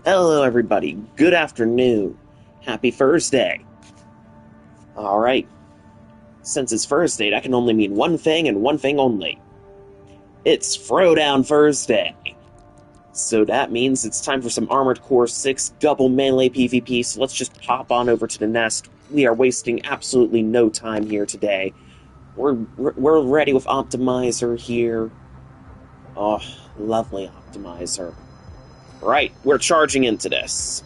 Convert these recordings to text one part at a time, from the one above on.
Hello, everybody. Good afternoon. Happy Thursday. Alright. Since it's Thursday, that can only mean one thing and one thing only. It's Throwdown Thursday. So that means it's time for some Armored Core 6 double melee PvP, so let's just pop on over to the nest. We are wasting absolutely no time here today. We're ready with Optimizer here. Oh, lovely Optimizer. Right, we're charging into this.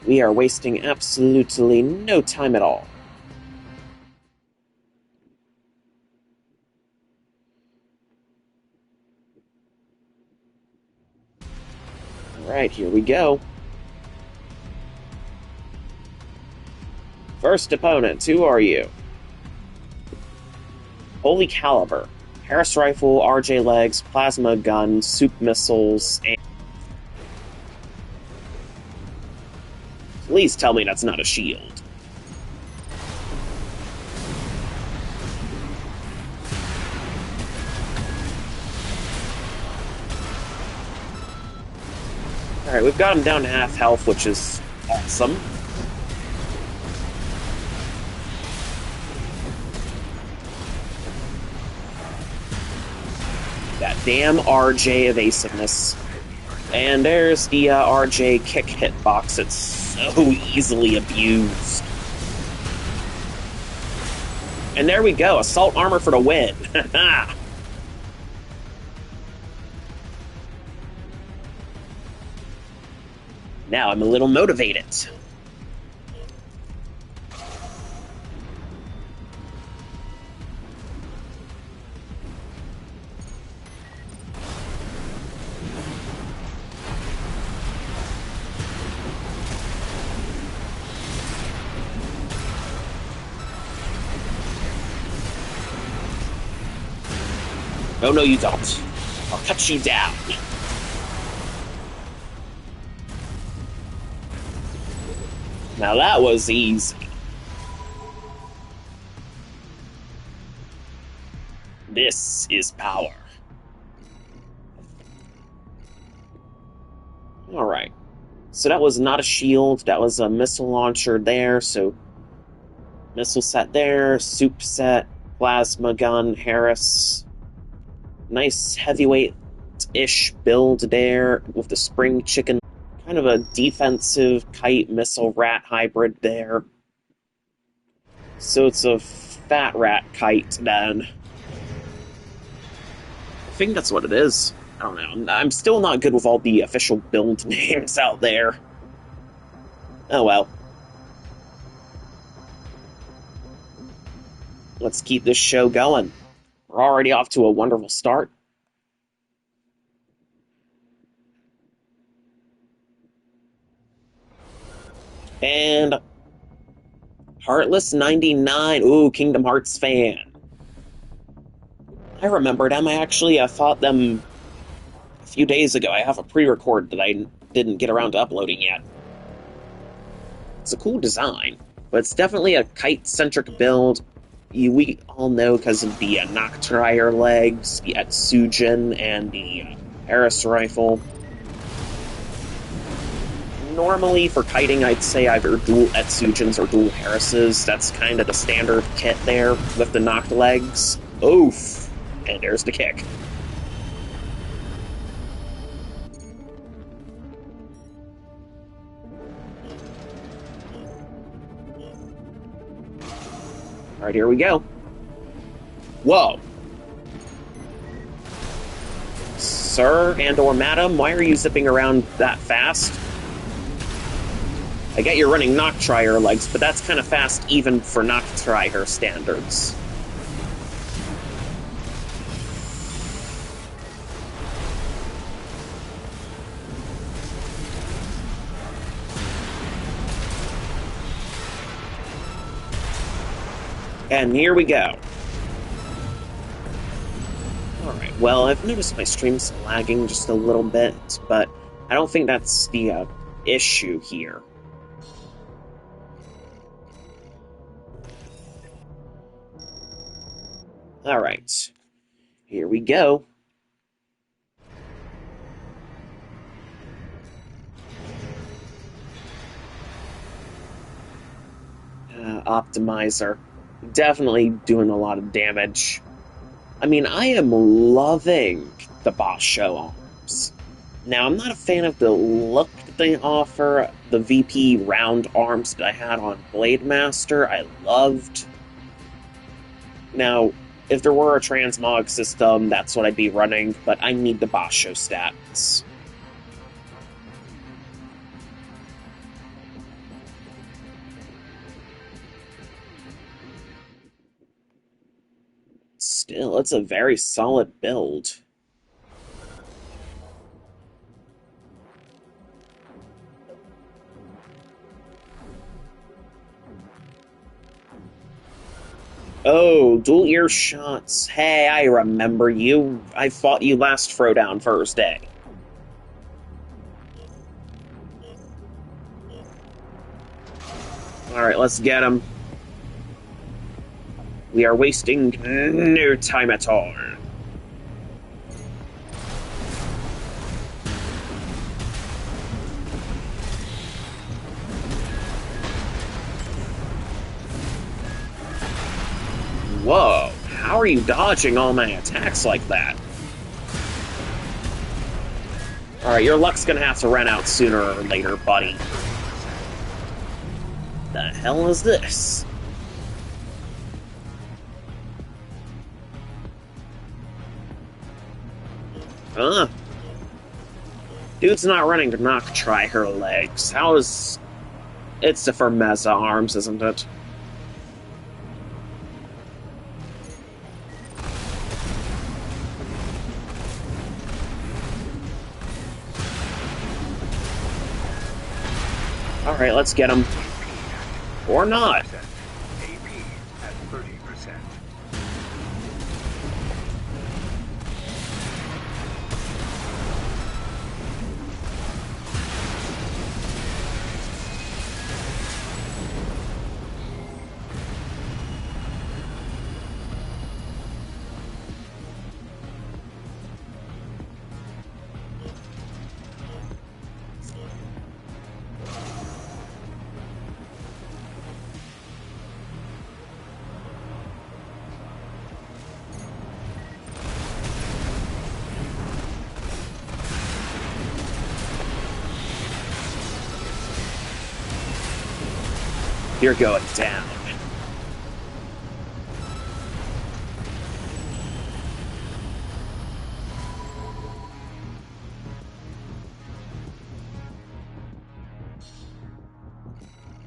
We are wasting absolutely no time at all. Alright, here we go. First opponent, who are you? Holy Caliber. Harris Rifle, RJ Legs, Plasma Gun, Soup Missiles, and... Please tell me that's not a shield. Alright, we've got him down to half health, which is awesome. That damn RJ evasiveness. And there's the RJ kick hitbox. It's so easily abused. And there we go, Assault Armor for the win. Now I'm a little motivated. Oh, no, you don't. I'll cut you down. Now that was easy. This is power. Alright. So that was not a shield, that was a missile launcher there, so... Missile set there, soup set, plasma gun, Harris... Nice heavyweight-ish build there with the spring chicken. Kind of a defensive kite missile rat hybrid there. So it's a fat rat kite then. I think that's what it is. I don't know. I'm still not good with all the official build names out there. Oh well. Let's keep this show going. We're already off to a wonderful start. And Heartless 99. Ooh, Kingdom Hearts fan. I remember them. I actually fought them a few days ago. I have a pre-record that I didn't get around to uploading yet. It's a cool design, but it's definitely a kite-centric build. We all know because of the Noctrier legs, the Etsujin, and the Harris rifle. Normally, for kiting, I'd say either dual Etsujins or dual Harrises. That's kind of the standard kit there, with the knocked legs. Oof! And there's the kick. Alright, here we go. Whoa! Sir and/or madam, why are you zipping around that fast? I get you're running Noctrier legs, but that's kind of fast even for Noctrier standards. And here we go. Alright, well, I've noticed my stream's lagging just a little bit, but I don't think that's the issue here. Alright. Here we go. Optimizer. Definitely doing a lot of damage. I mean, I am loving the boss show arms. Now, I'm not a fan of the look that they offer, the VP round arms that I had on Blademaster, I loved. Now, if there were a transmog system, that's what I'd be running, but I need the boss show stats. Still, it's a very solid build. Oh, dual ear shots. Hey, I remember you. I fought you last Throwdown Thursday. Alright, let's get him. We are wasting no time at all. Whoa, how are you dodging all my attacks like that? Alright, your luck's gonna have to run out sooner or later, buddy. The hell is this? Huh? Dude's not running to knock try her legs. How is... It's the Firmeza arms, isn't it? Alright, let's get him. Or not. You're going down.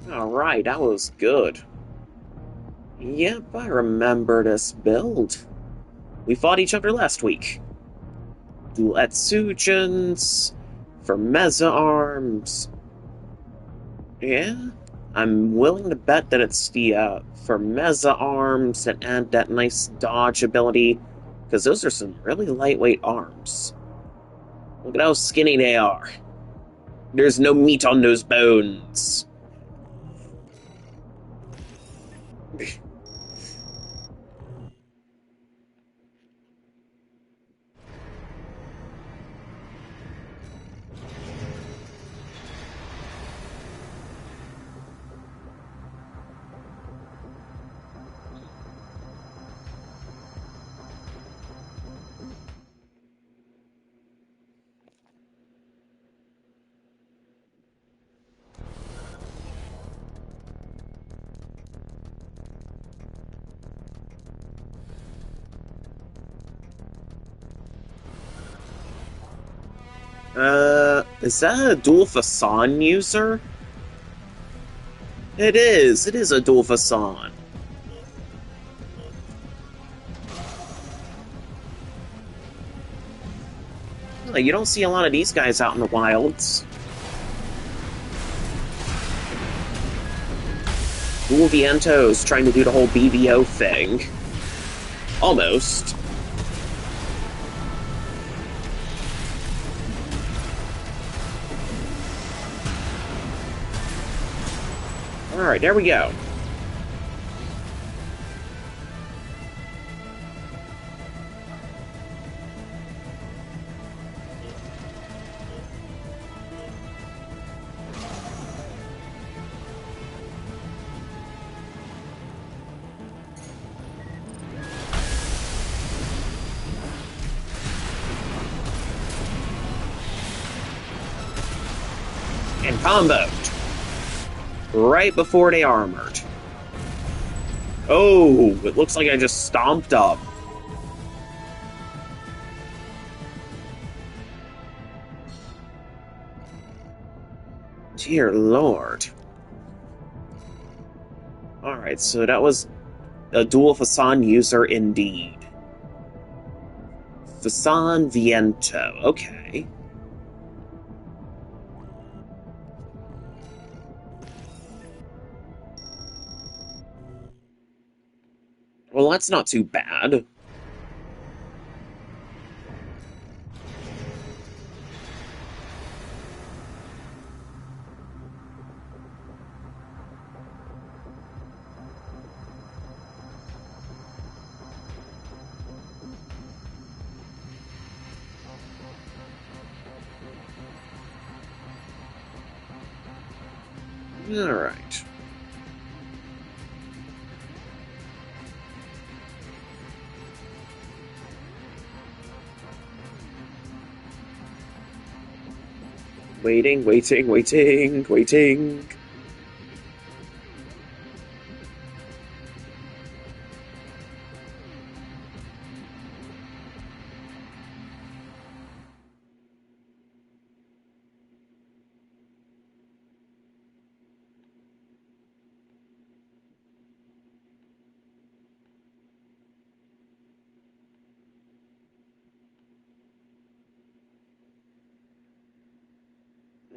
Alright, that was good. Yep, I remember this build. We fought each other last week. Dual Etsujins, Firmeza arms. Yeah? I'm willing to bet that it's the Firmeza arms that add that nice dodge ability, because those are some really lightweight arms. Look at how skinny they are. There's no meat on those bones. Is that a dual Fasan user? It is a dual Fasan. You don't see a lot of these guys out in the wilds. Dual Vientos trying to do the whole BBO thing. Almost. Alright, there we go. And comboed. Right before they armored. Oh, it looks like I just stomped up. Dear Lord. Alright, so that was a dual Fasan user indeed. Fasan Viento, okay. Well, that's not too bad. Alright. Waiting, waiting, waiting, waiting.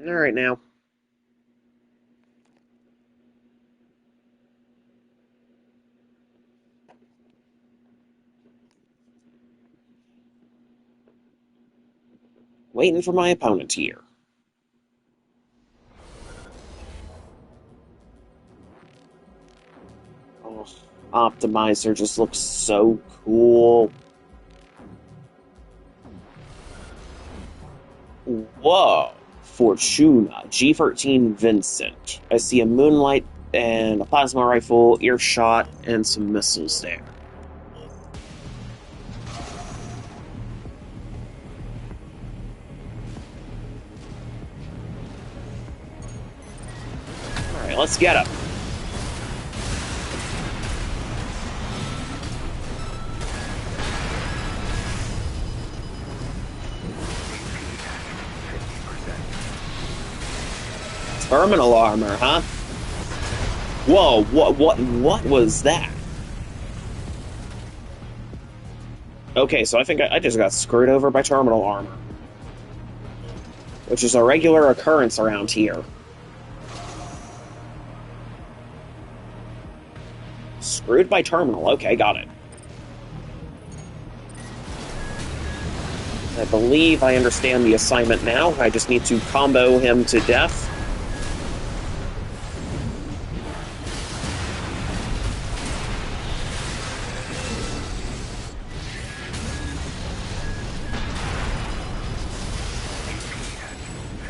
Alright now. Waiting for my opponent here. Oh, Optimizer just looks so cool. Whoa. Fortuna, G13 Vincent. I see a Moonlight and a plasma rifle, earshot, and some missiles there. Alright, let's get him. Terminal armor, huh? Whoa, what was that? Okay, so I think I just got screwed over by terminal armor. Which is a regular occurrence around here. Screwed by terminal, okay, got it. I believe I understand the assignment now. I just need to combo him to death.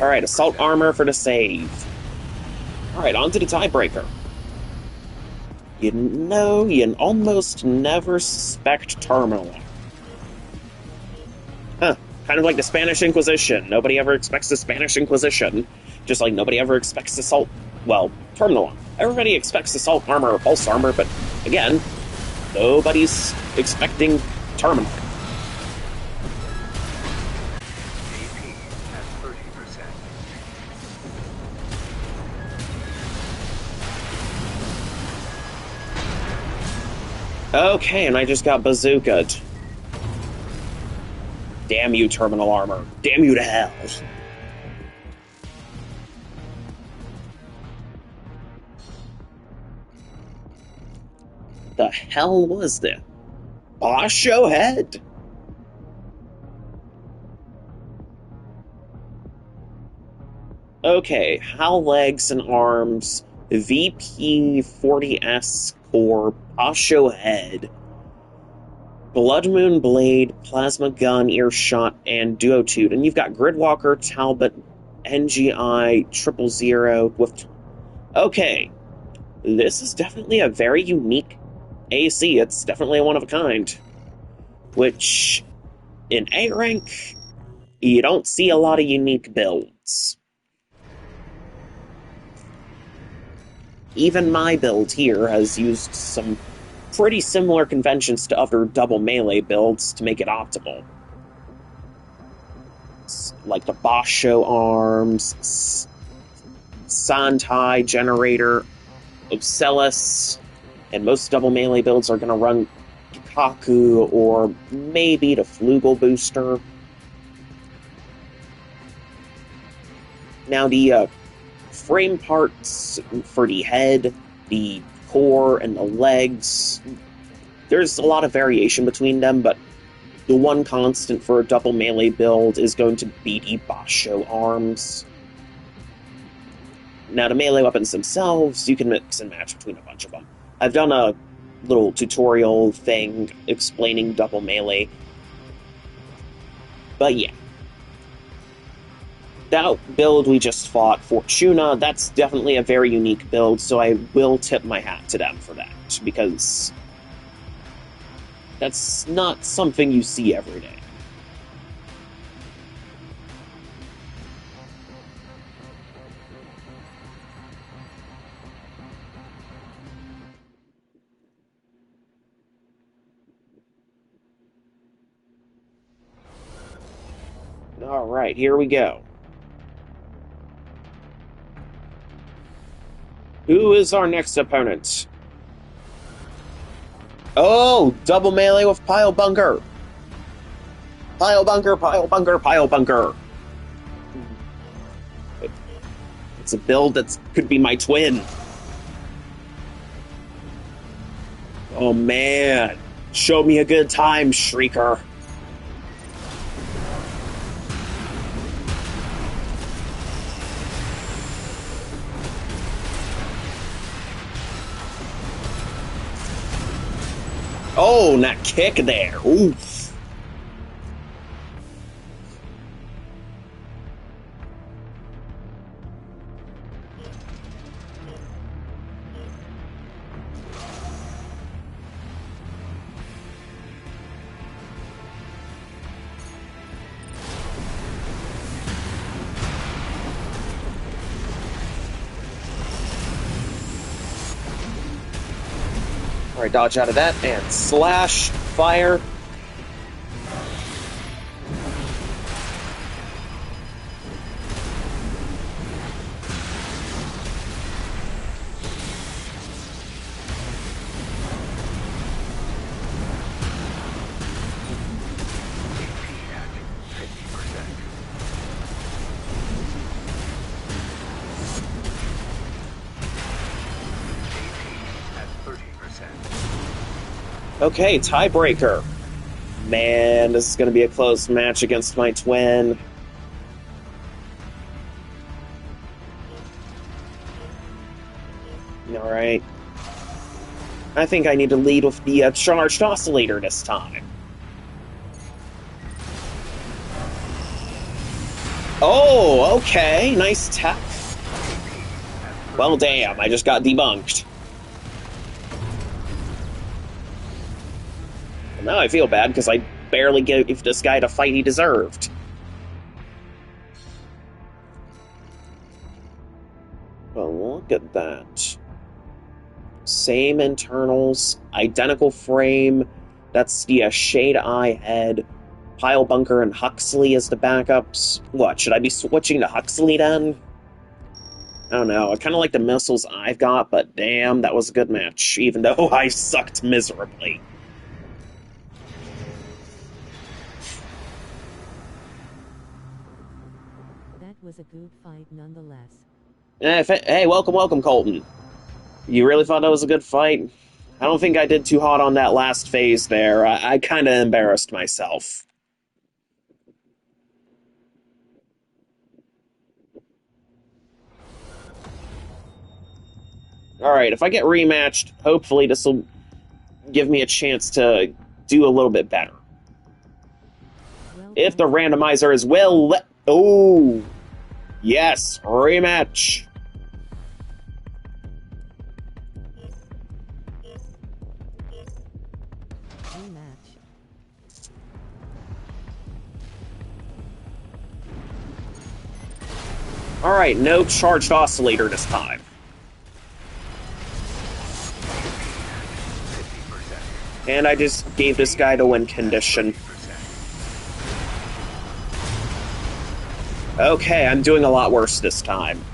Alright, assault armor for the save. Alright, on to the tiebreaker. You know, you almost never suspect terminal. Huh, kind of like the Spanish Inquisition. Nobody ever expects the Spanish Inquisition. Just like nobody ever expects assault, well, terminal armor. Everybody expects assault armor or pulse armor, but again, nobody's expecting terminal. Okay, and I just got bazookaed. Damn you, terminal armor. Damn you to hell. The hell was that? Boss show head? Okay, HAL legs and arms, VP 40S core, Basho head, Blood Moon blade, plasma gun, earshot, and duotude. And you've got Gridwalker, Talbot, NGI, 000 with... Okay, this is definitely a very unique AC. It's definitely a one of a kind. Which, in A rank, you don't see a lot of unique builds. even my build here has used some pretty similar conventions to other double melee builds to make it optimal. Like the Basho arms, Santai generator, Obcelis, and most double melee builds are going to run Kaku or maybe the Flugel booster. Now the frame parts for the head, the core, and the legs, there's a lot of variation between them, but the one constant for a double melee build is going to be the Basho arms. Now, the melee weapons themselves, you can mix and match between a bunch of them. I've done a little tutorial thing explaining double melee. But yeah. That build we just fought, Fortuna, that's definitely a very unique build, so I will tip my hat to them for that, because that's not something you see every day. Alright, here we go. Who is our next opponent? Oh, double melee with Pile Bunker. Pile Bunker, Pile Bunker, Pile Bunker. It's a build that could be my twin. Oh man, show me a good time, Shrieker. Oh, that kick there. Oof. Alright, dodge out of that, and slash, fire. Okay, tiebreaker. Man, this is going to be a close match against my twin. Alright. I think I need to lead with the charged oscillator this time. Oh, okay. Nice tap. Well, damn, I just got debunked. Now I feel bad because I barely gave this guy the fight he deserved. Well, look at that. Same internals, identical frame. That's the Shade Eye head. Pile Bunker and Huxley as the backups. What, should I be switching to Huxley then? I don't know. I kind of like the missiles I've got, but damn, that was a good match, even though I sucked miserably. Was a good fight nonetheless. Hey, welcome, Colton. You really thought that was a good fight? I don't think I did too hot on that last phase there. I kind of embarrassed myself. Alright, if I get rematched, hopefully this will give me a chance to do a little bit better. If the randomizer is well... Oh! Yes, rematch. Alright, no charged oscillator this time. And I just gave this guy the win condition. Okay, I'm doing a lot worse this time.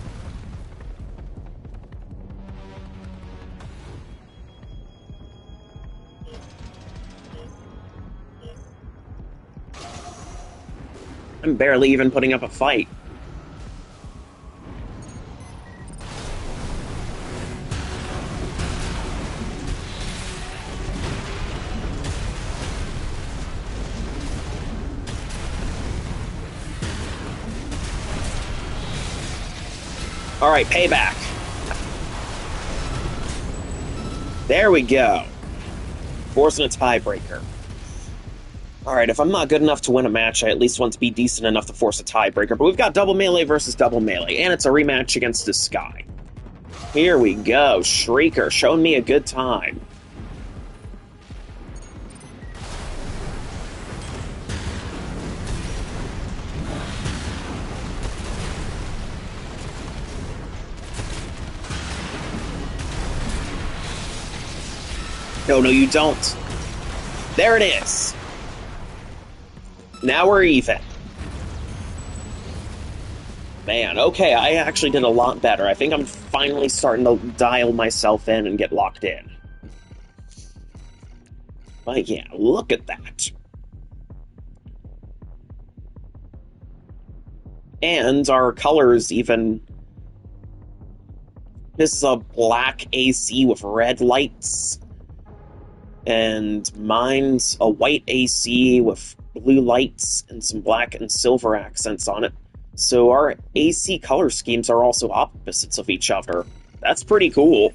I'm barely even putting up a fight. Alright, payback. There we go. Forcing a tiebreaker. Alright, if I'm not good enough to win a match, I at least want to be decent enough to force a tiebreaker. But we've got double melee versus double melee, and it's a rematch against this guy. Here we go. Shrieker, showing me a good time. No, you don't. There it is. Now we're even. Man, okay, I actually did a lot better. I think I'm finally starting to dial myself in and get locked in. But yeah, look at that. And our colors even... This is a black AC with red lights. And mine's a white AC with blue lights and some black and silver accents on it. So our AC color schemes are also opposites of each other. That's pretty cool.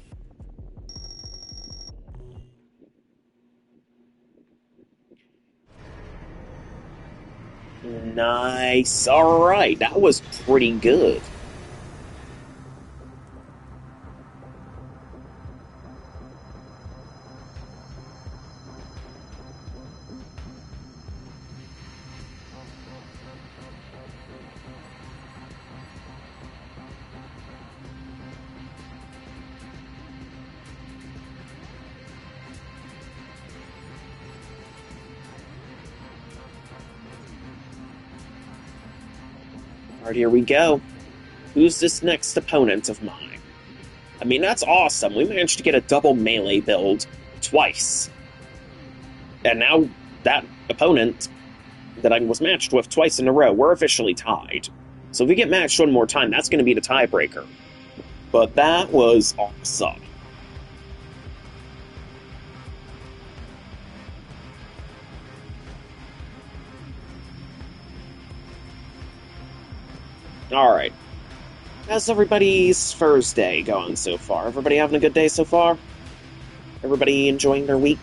Nice. Alright, that was pretty good. Alright, here we go. Who's this next opponent of mine? I mean, that's awesome. We managed to get a double melee build twice. And now that opponent that I was matched with twice in a row, we're officially tied. So if we get matched one more time, that's going to be the tiebreaker. But that was awesome. Alright. How's everybody's Thursday going so far? Everybody having a good day so far? Everybody enjoying their week?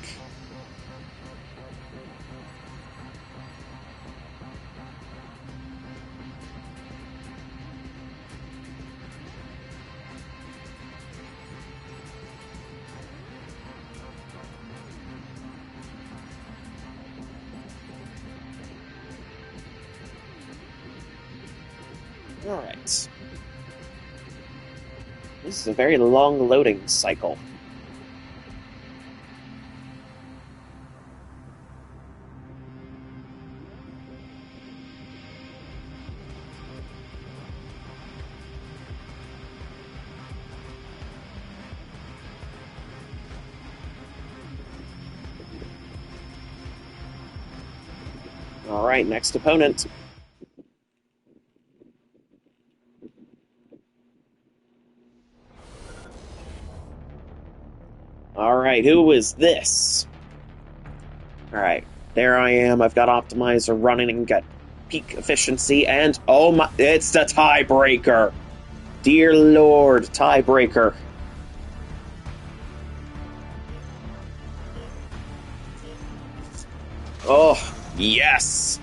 Alright. This is a very long loading cycle. Alright, next opponent. Alright, who is this? Alright, there I am. I've got Optimizer running and got peak efficiency, and oh my, it's the tiebreaker! Dear Lord, tiebreaker. Oh, yes!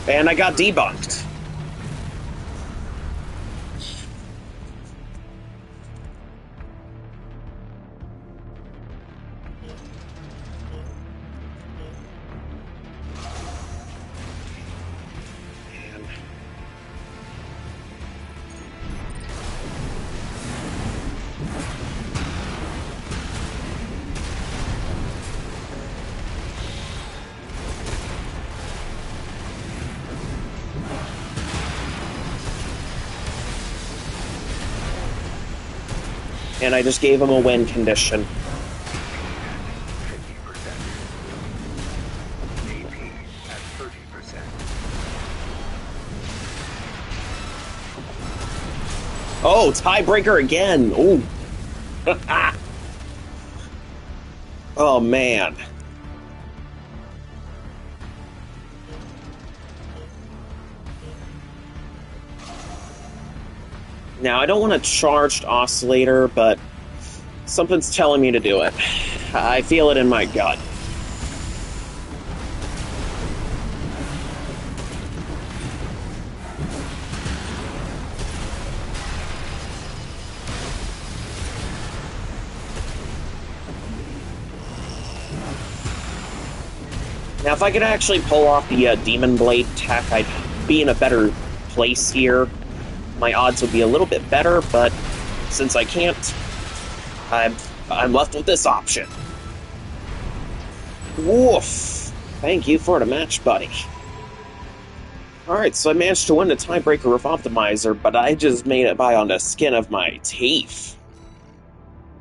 And I got debunked. And I just gave him a win condition. Oh, tiebreaker again. Ooh. Oh, man. Now, I don't want a charged oscillator, but something's telling me to do it. I feel it in my gut. Now, if I could actually pull off the Demon Blade tech, I'd be in a better place here. My odds would be a little bit better, but since I can't, I'm left with this option. Woof! Thank you for the match, buddy. Alright, so I managed to win the tiebreaker with Optimizer, but I just made it by on the skin of my teeth.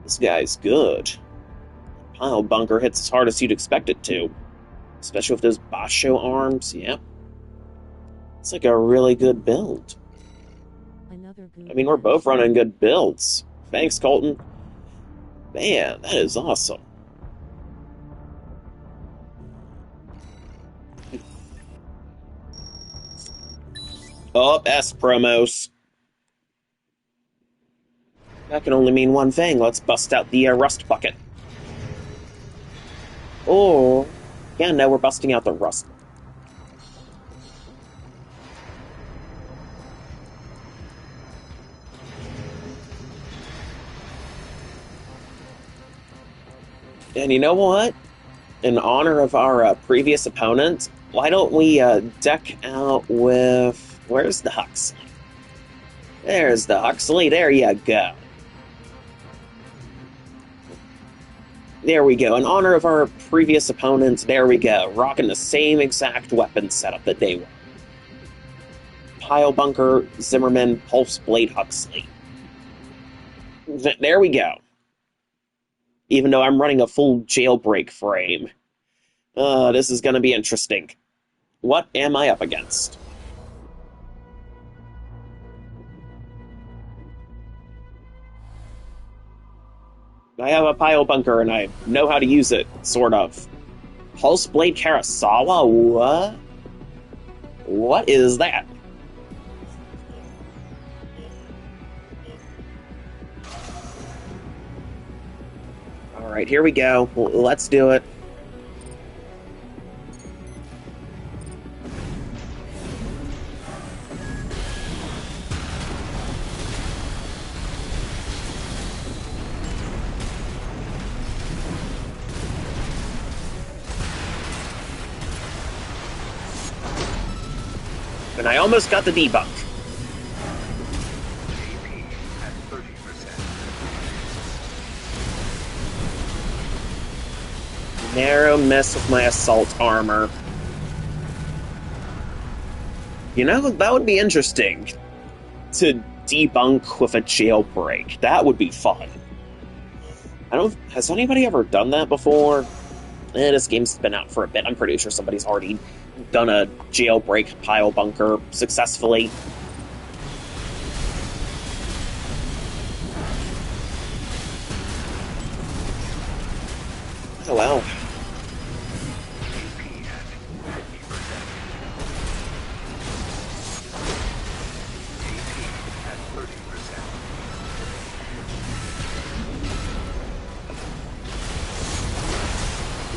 This guy's good. Pile Bunker hits as hard as you'd expect it to. Especially with those Basho arms, yep. It's like a really good build. I mean, we're both running good builds. Thanks, Colton. Man, that is awesome. Oh, S promos. That can only mean one thing. Let's bust out the Rust Bucket. Oh, yeah, no, we're busting out the Rust. And you know what? In honor of our previous opponent, why don't we deck out with... Where's the Huxley? There's the Huxley. There you go. There we go. In honor of our previous opponents, there we go. Rocking the same exact weapon setup that they were. Pile Bunker, Zimmerman, Pulse Blade, Huxley. There we go. Even though I'm running a full jailbreak frame. This is going to be interesting. What am I up against? I have a Pile Bunker and I know how to use it, sort of. Pulse Blade Karasawa? What? What is that? Alright, here we go. Let's do it. And I almost got the debunk. Narrow miss with my assault armor. You know, that would be interesting. To debunk with a jailbreak. That would be fun. Has anybody ever done that before? This game's been out for a bit. I'm pretty sure somebody's already done a jailbreak Pile Bunker successfully. Oh, wow.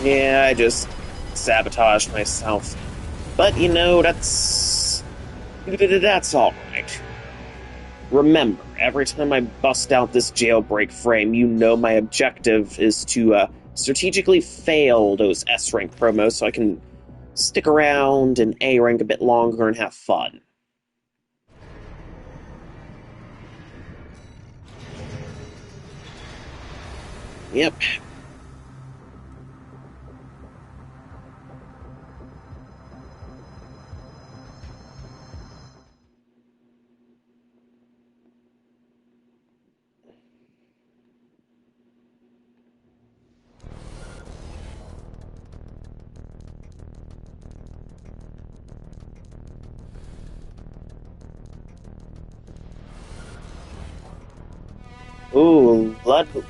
Yeah, I just sabotaged myself. But, you know, that's alright. Remember, every time I bust out this jailbreak frame, you know my objective is to strategically fail those S-rank promos so I can stick around in A-rank a bit longer and have fun. Yep. Ooh,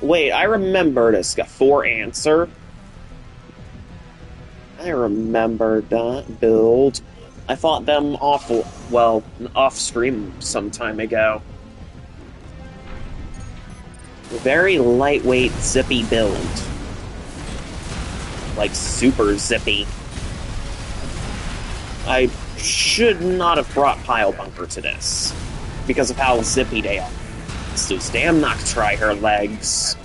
wait, I remember this guy. 4 answer. I remember that build. I fought them off stream some time ago. Very lightweight, zippy build. Like, super zippy. I should not have brought Pile Bunker to this, because of how zippy they are. It's those damn Noctri legs.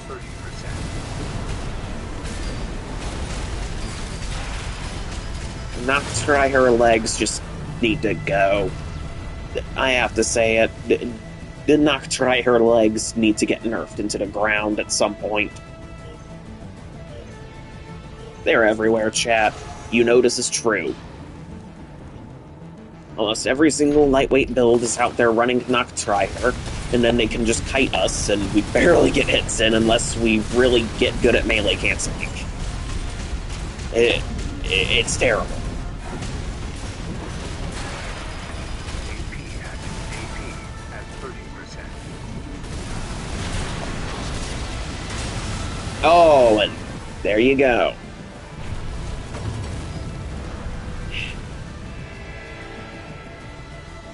Noctri legs just need to go. I have to say it. The Noctri legs need to get nerfed into the ground at some point. They're everywhere, chat. You know this is true. Almost every single lightweight build is out there running Noctri, and then they can just kite us, and we barely get hits in unless we really get good at melee canceling. It's terrible. Oh, and there you go.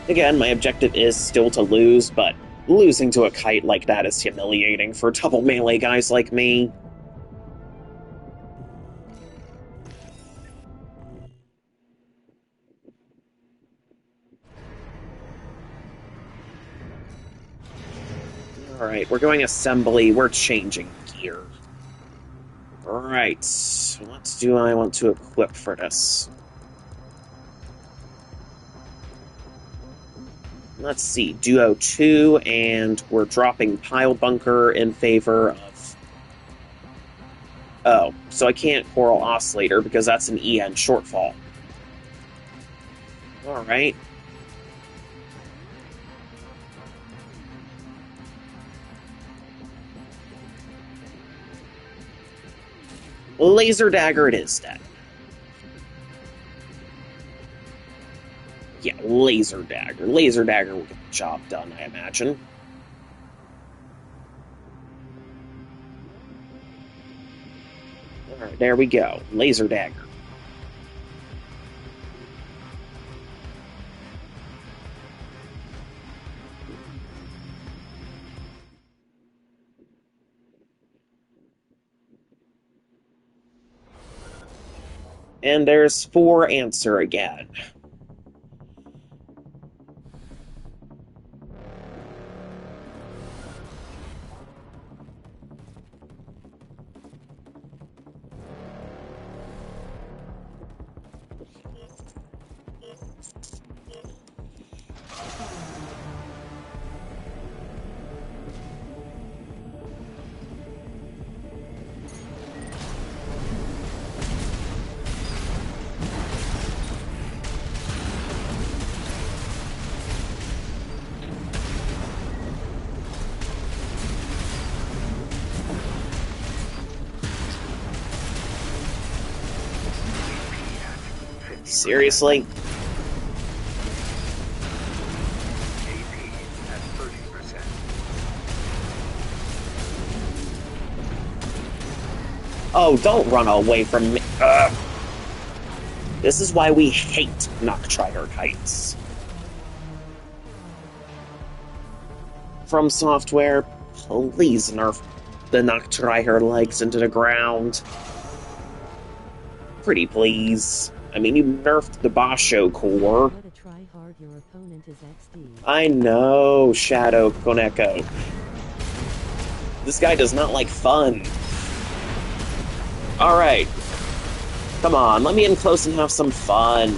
Again, my objective is still to lose, but losing to a kite like that is humiliating for double melee guys like me. Alright, we're going assembly, we're changing gear. Alright, what do I want to equip for this? Let's see, Duo 2, and we're dropping Pile Bunker in favor of... Oh, so I can't Coral Oscillator because that's an EN shortfall. Alright. Laser Dagger it is, then. Yeah, Laser Dagger. Laser Dagger will get the job done, I imagine. Alright, there we go. Laser Dagger. And there's 4 answer again. Seriously? Oh, don't run away from me. Ugh. This is why we hate Noctri kites. From Software, please nerf the Noctri legs into the ground. Pretty please. I mean, you nerfed the Basho core. Your opponent is XD. I know, Shadow Koneko. This guy does not like fun. Alright. Come on, let me in close and have some fun.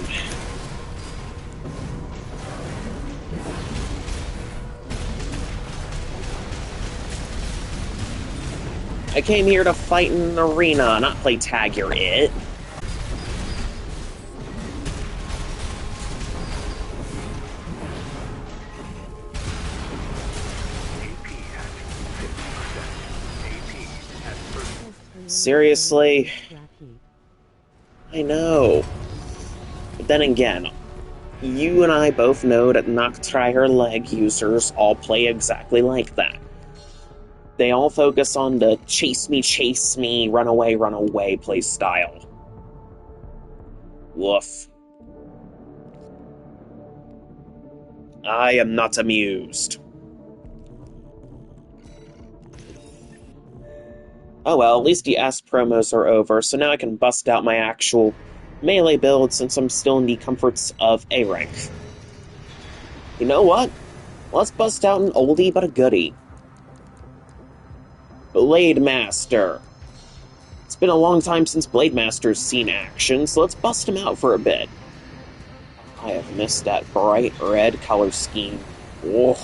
I came here to fight in an arena, not play tag your it. Seriously? I know. But then again, you and I both know that Noctri leg users all play exactly like that. They all focus on the chase me, run away play style. Woof. I am not amused. Oh well, at least the S promos are over, so now I can bust out my actual melee build since I'm still in the comforts of A rank. You know what? Let's bust out an oldie but a goodie. Blademaster. It's been a long time since Blademaster's seen action, so let's bust him out for a bit. I have missed that bright red color scheme. Whoa.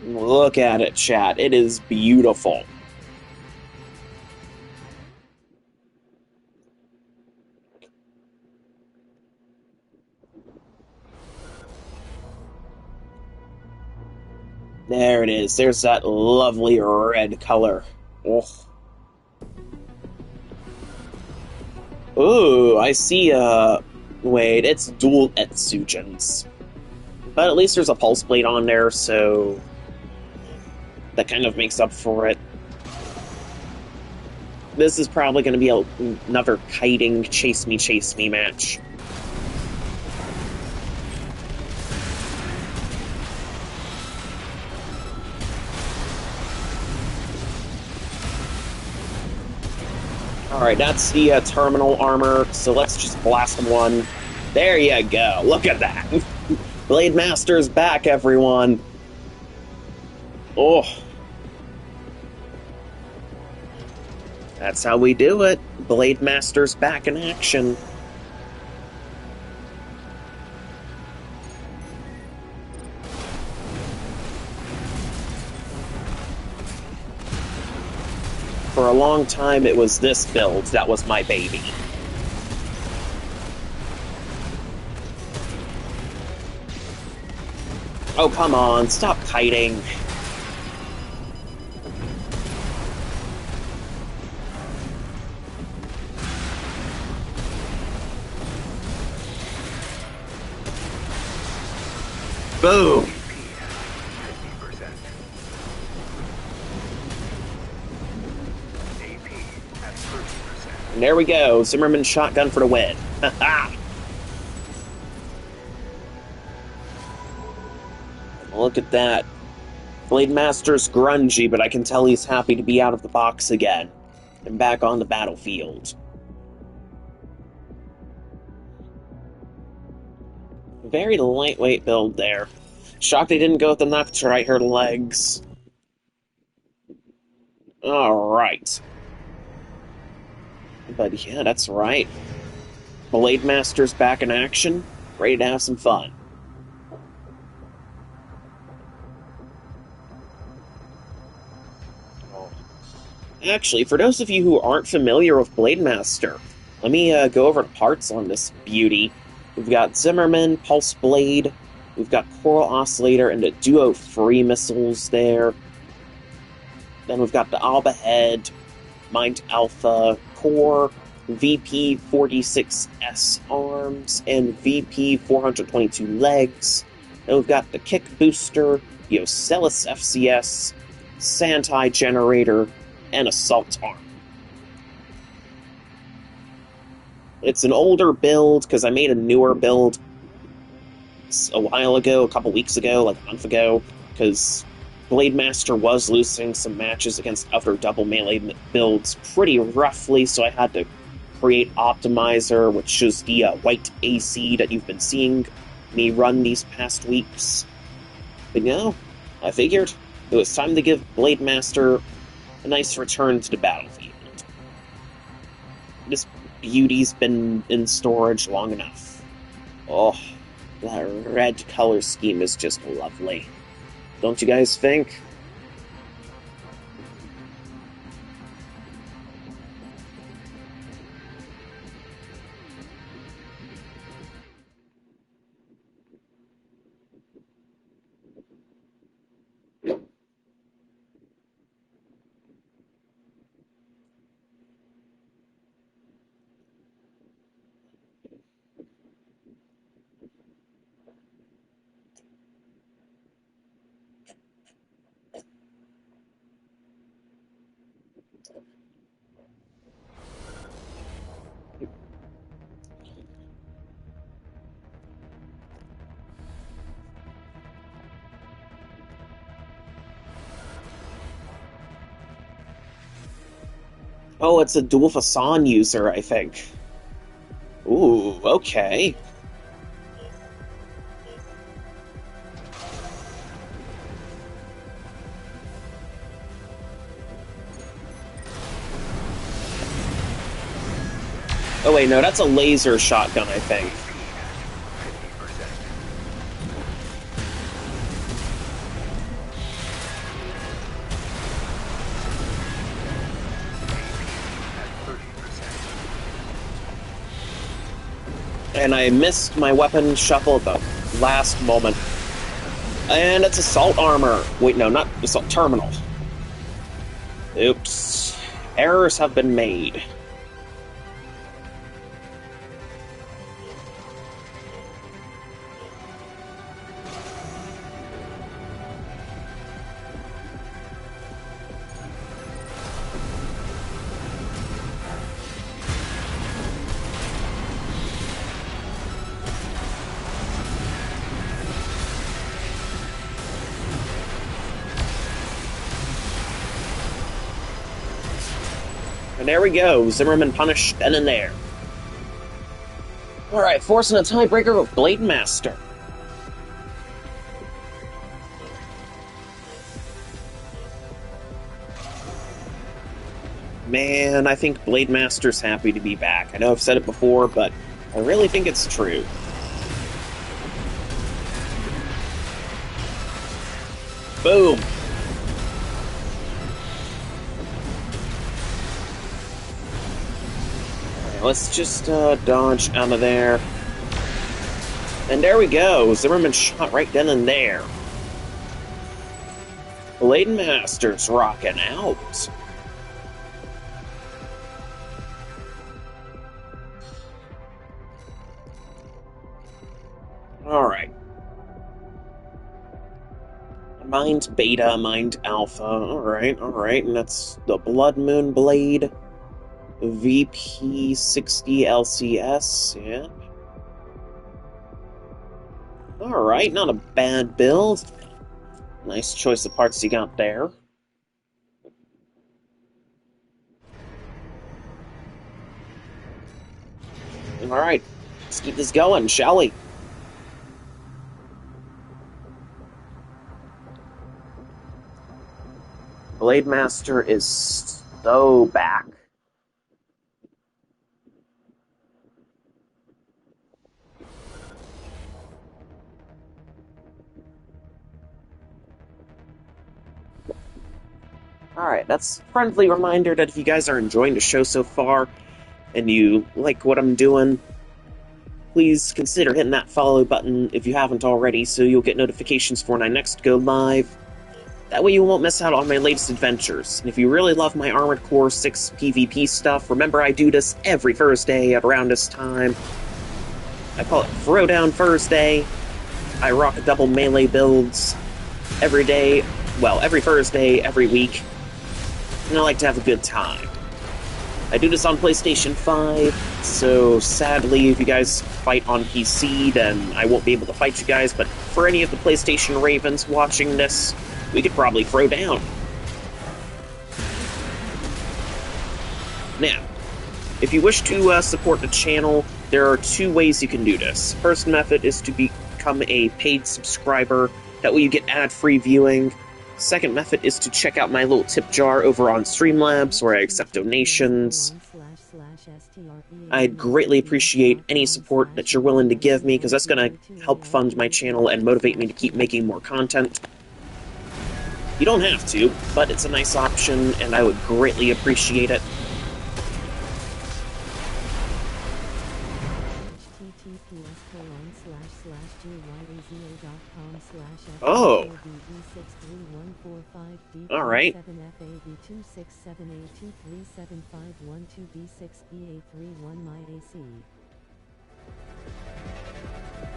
Look at it, chat. It is beautiful. There it is. There's that lovely red color. Oh. Ooh, I see, wait, it's dual Etsujins. But at least there's a Pulse Blade on there, so that kind of makes up for it. This is probably going to be another kiting chase me match. Alright, that's the terminal armor, so let's just blast him one. There you go, look at that! Blademaster's back, everyone! Oh. That's how we do it. Blademaster's back in action. For a long time, it was this build that was my baby. Oh, come on, stop kiting. Boom! And there we go, Zimmerman shotgun for the win. Haha! Look at that. Blademaster's grungy, but I can tell he's happy to be out of the box again. And back on the battlefield. Very lightweight build there. Shocked they didn't go with the Nocturite legs. Alright. But yeah, that's right. Blademaster's back in action, ready to have some fun. Actually, for those of you who aren't familiar with Blademaster, let me go over the parts on this beauty. We've got Zimmerman, Pulse Blade, we've got Coral Oscillator and the Duo Free missiles there. Then we've got the Alba Head, Mind Alpha, Core, VP-46S arms, and VP-422 legs. Then we've got the Kick Booster, the Ocellus FCS, Sandhigh Generator, and Assault Arm. It's an older build, because I made a newer build a while ago, a couple weeks ago, like a month ago, because Blademaster was losing some matches against other double melee builds pretty roughly, so I had to create Optimizer, which is the white AC that you've been seeing me run these past weeks. But no, I figured it was time to give Blademaster a nice return to the battlefield. This beauty's been in storage long enough. Oh, that red color scheme is just lovely. Don't you guys think? Oh, it's a dual facade user, I think. Ooh, okay. Oh wait, no, that's a laser shotgun, I think. And I missed my weapon shuffle at the last moment. And it's assault armor. Wait, no, not assault terminal. Oops. Errors have been made. And there we go, Zimmerman punished then and there. Alright, forcing a tiebreaker with Blademaster. Man, I think Blademaster's happy to be back. I know I've said it before, but I really think it's true. Boom! Let's just dodge out of there. And there we go. Zimmerman shot right then and there. Blademaster's rocking out. Alright. Mind Beta, Mind Alpha. Alright. And that's the Blood Moon Blade. VP60 LCS, yeah. Alright, not a bad build. Nice choice of parts you got there. Alright, let's keep this going, shall we? Blademaster is so back. Alright, that's a friendly reminder that if you guys are enjoying the show so far, and you like what I'm doing, please consider hitting that follow button if you haven't already, so you'll get notifications for when I next go live. That way you won't miss out on my latest adventures. And if you really love my Armored Core 6 PvP stuff, remember I do this every Thursday at around this time. I call it Throwdown Thursday. I rock double melee builds every day, well, every Thursday, every week. And I like to have a good time. I do this on PlayStation 5, so sadly if you guys fight on PC, then I won't be able to fight you guys, but for any of the PlayStation Ravens watching this, we could probably throw down. Now, if you wish to support the channel, there are two ways you can do this. First method is to become a paid subscriber, that way you get ad-free viewing. Second method is to check out my little tip jar over on Streamlabs, where I accept donations. I'd greatly appreciate any support that you're willing to give me, because that's going to help fund my channel and motivate me to keep making more content. You don't have to, but it's a nice option, and I would greatly appreciate it. Oh. Alright.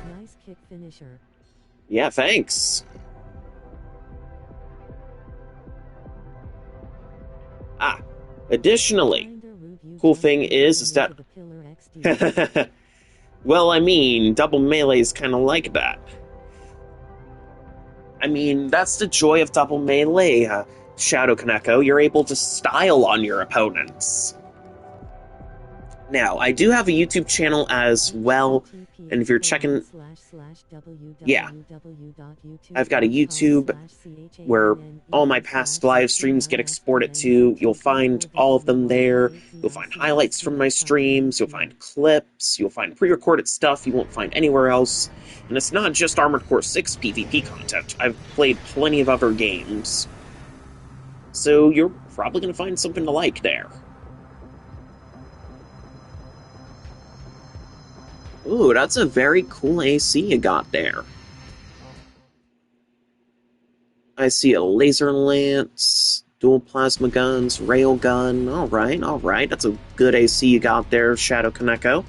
Nice kick finisher. Yeah, thanks. Ah, additionally, cool thing is that... well, I mean, double melee is kind of like that. I mean, that's the joy of double melee. Shadow Kaneko, you're able to style on your opponents. Now, I do have a YouTube channel as well, and if you're checking... Yeah. I've got a YouTube where all my past live streams get exported to. You'll find all of them there. You'll find highlights from my streams. You'll find clips. You'll find pre-recorded stuff you won't find anywhere else. And it's not just Armored Core 6 PvP content. I've played plenty of other games. So you're probably going to find something to like there. Ooh, that's a very cool AC you got there. I see a laser lance, dual plasma guns, rail gun. Alright, alright. That's a good AC you got there, Shadow Kaneko.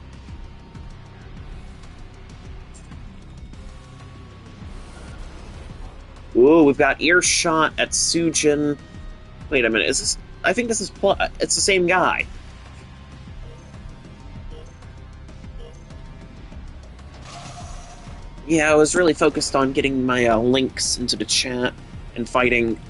Ooh, we've got earshot at Sujin. Wait a minute, is this... I think this is... It's the same guy. Yeah, I was really focused on getting my links into the chat and fighting.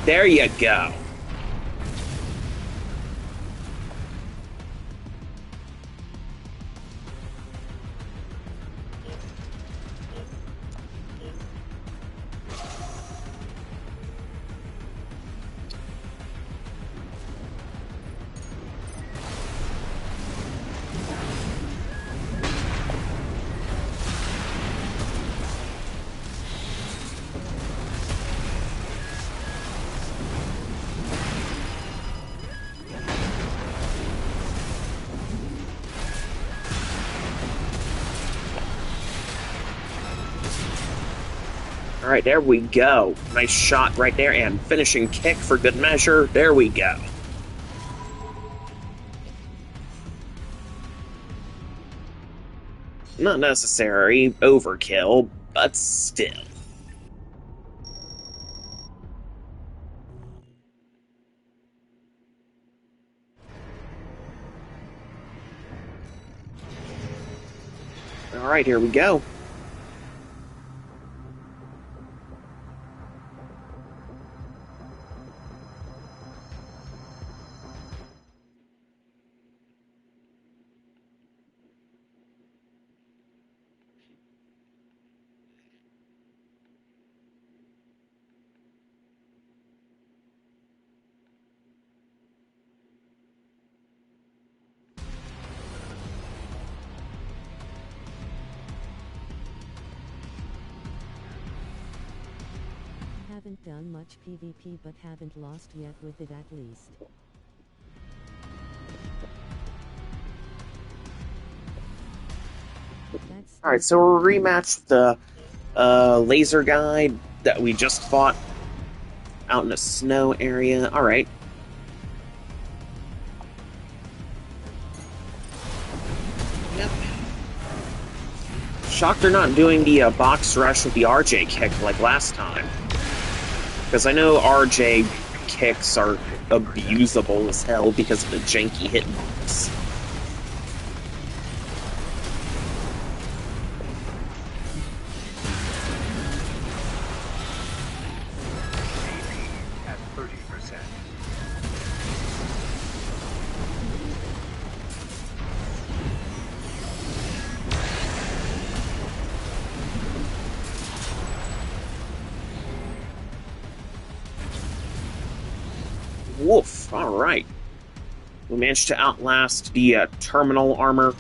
There you go. Alright, there we go. Nice shot right there, and finishing kick for good measure. There we go. Not necessary overkill, but still. Alright, here we go. Haven't done much PvP but haven't lost yet with it at least. Alright, so we'll rematch the laser guy that we just fought out in a snow area. Alright. Yep. Shocked they're not doing the box rush with the RJ kick like last time. Because I know RJ kicks are abusable as hell because of the janky hitbox. At 30%. Woof, alright. We managed to outlast the terminal armor,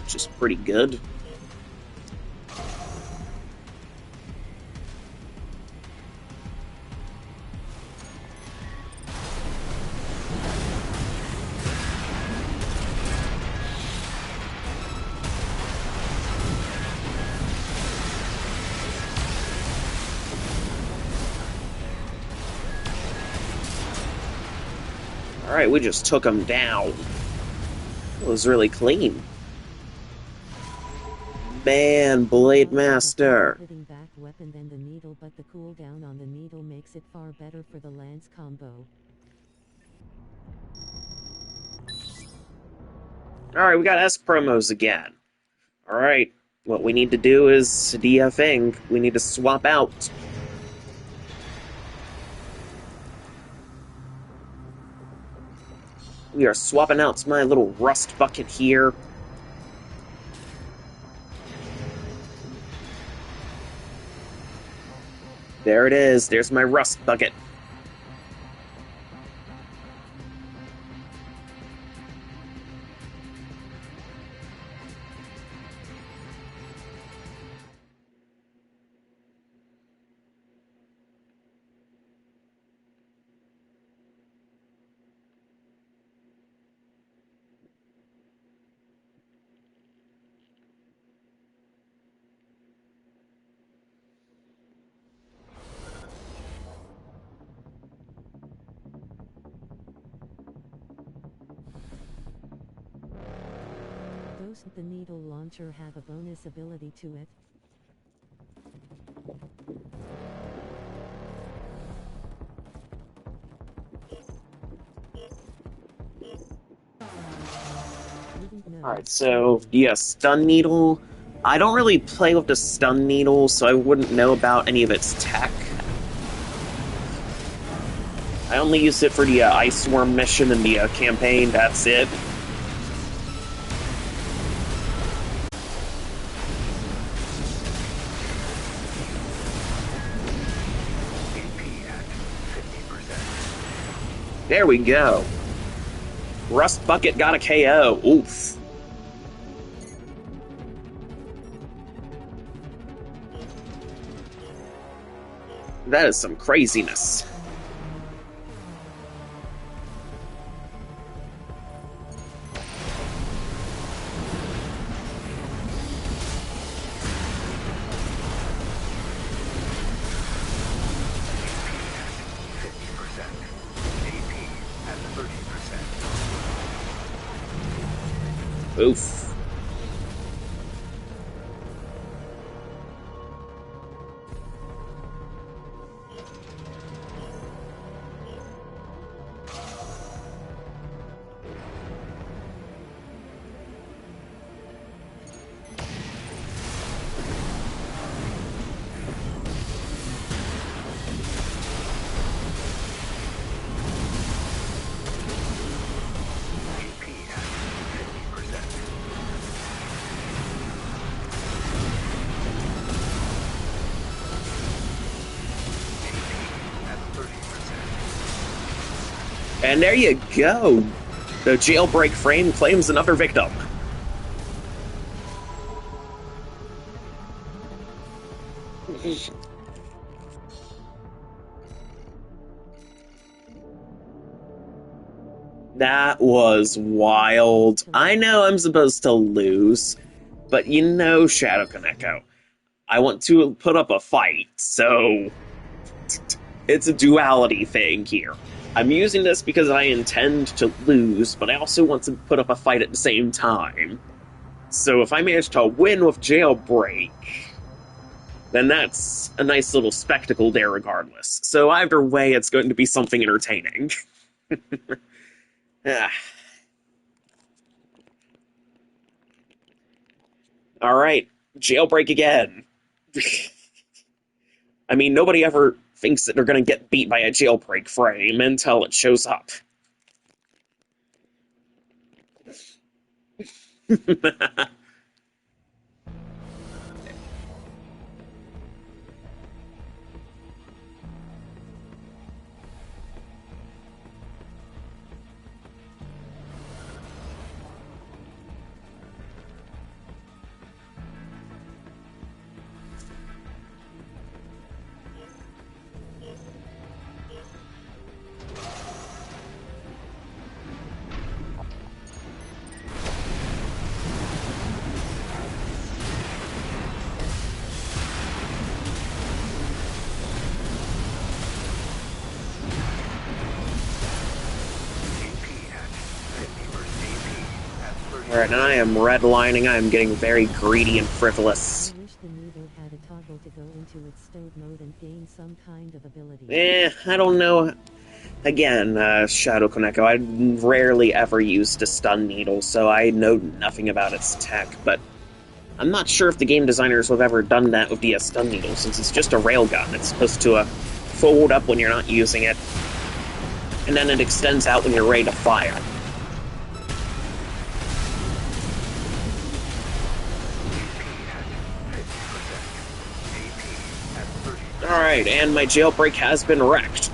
which is pretty good. Alright, we just took him down. It was really clean. man, Blademaster. Hitting back weapon than the needle, but the cooldown on the needle makes it far better for the lance combo. Alright, we got S promos again. Alright, what we need to do is DFing. We need to swap out. We are swapping out my little rust bucket here. There it is. There's my rust bucket. Does the needle launcher have a bonus ability to it? Alright, so, yeah, stun needle. I don't really play with the stun needle, so I wouldn't know about any of its tech. I only use it for the Ice Worm mission in the campaign, that's it. There we go. Rust Bucket got a KO. Oof. That is some craziness. Oof. And there you go. The jailbreak frame claims another victim. That was wild. I know I'm supposed to lose, but you know, Shadow Kaneko, I want to put up a fight, so it's a duality thing here. I'm using this because I intend to lose, but I also want to put up a fight at the same time. So if I manage to win with Jailbreak, then that's a nice little spectacle there regardless. So either way, it's going to be something entertaining. Alright, Jailbreak again. I mean, nobody ever thinks that they're going to get beat by a Jailbreak frame until it shows up. Alright, and I am redlining. I am getting very greedy and frivolous. I wish the needle had a toggle to go into its stowed mode and gain some kind of ability. I don't know. Again, Shadow Koneko, I rarely ever used a stun needle, so I know nothing about its tech, but I'm not sure if the game designers would have ever done that with the stun needle, since it's just a railgun. It's supposed to fold up when you're not using it, and then it extends out when you're ready to fire. Alright, and my jailbreak has been wrecked.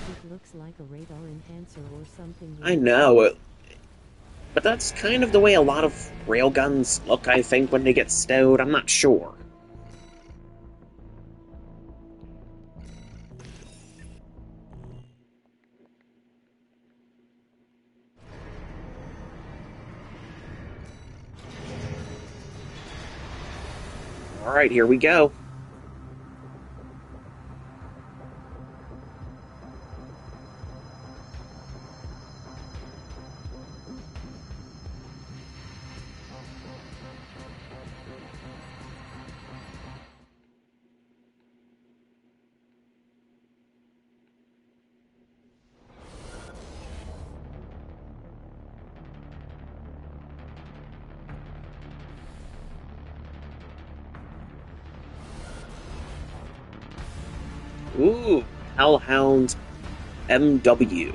It looks like a radar enhancer or something. I know, but that's kind of the way a lot of railguns look, I think, when they get stowed. I'm not sure. Alright, here we go. Ooh, Hellhound MW.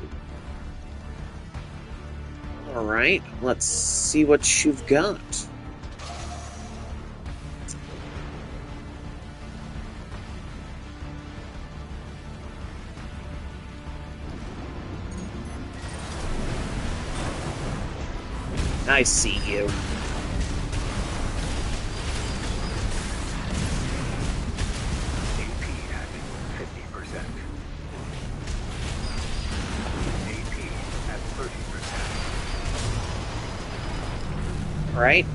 Alright, let's see what you've got. I see you. Right?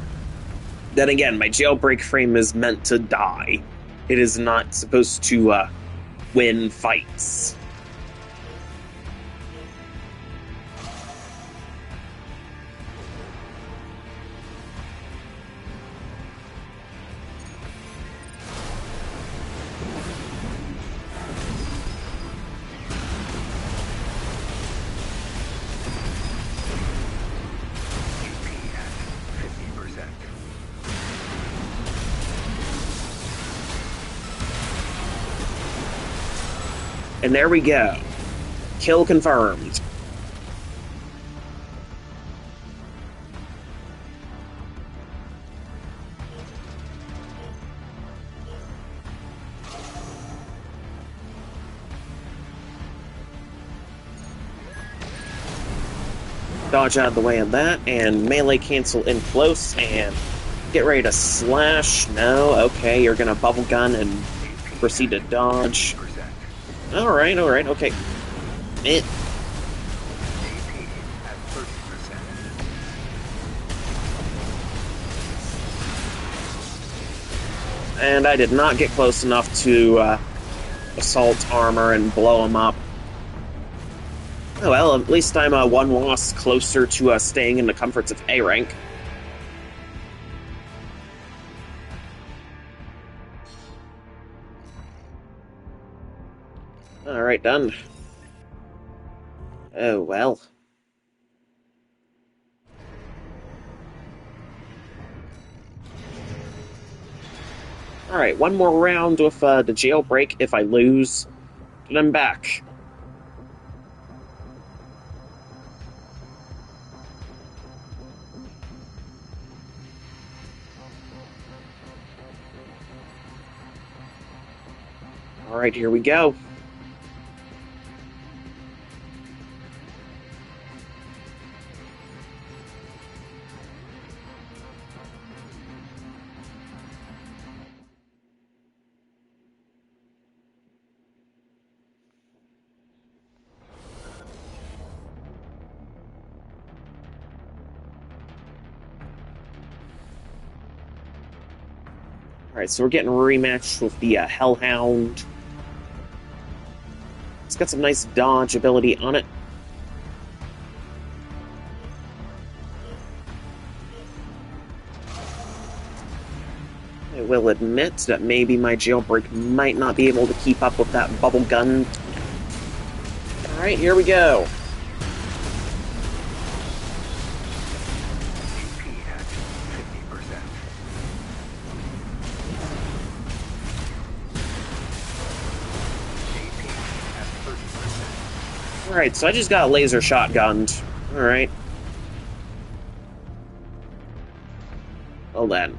Then again, my jailbreak frame is meant to die. It is not supposed to win fights. And there we go. Kill confirmed. Dodge out of the way of that, and melee cancel in close, and get ready to slash. No, okay, you're gonna bubble gun and proceed to dodge. Alright, okay. And I did not get close enough to assault armor and blow him up. Oh well, at least I'm one loss closer to staying in the comforts of A rank. Alright, done. Oh, well. Alright, one more round with the jailbreak. If I lose, then I'm back. Alright, here we go. Alright, so we're getting rematched with the Hellhound. It's got some nice dodge ability on it. I will admit that maybe my jailbreak might not be able to keep up with that bubble gun. Alright, here we go. Alright, so I just got laser shotgunned. Alright. Well then.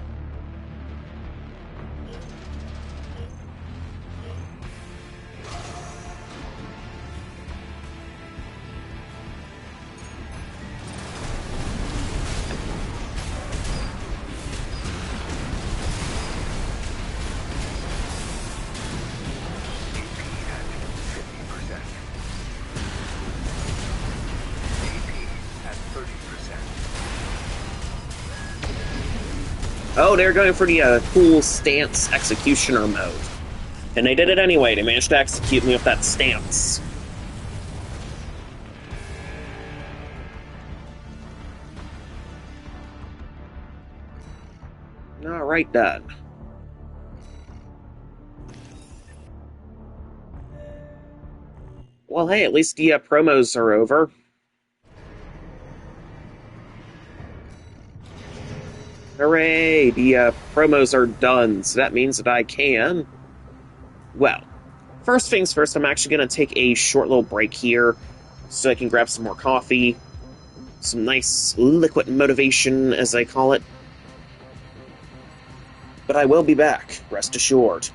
Oh, they're going for the cool stance executioner mode. And they did it anyway. They managed to execute me with that stance. Alright then. Well, hey, at least the promos are over. Hooray! The promos are done, so that means that I can... Well, first things first, I'm actually going to take a short little break here so I can grab some more coffee, some nice liquid motivation, as I call it. But I will be back, rest assured.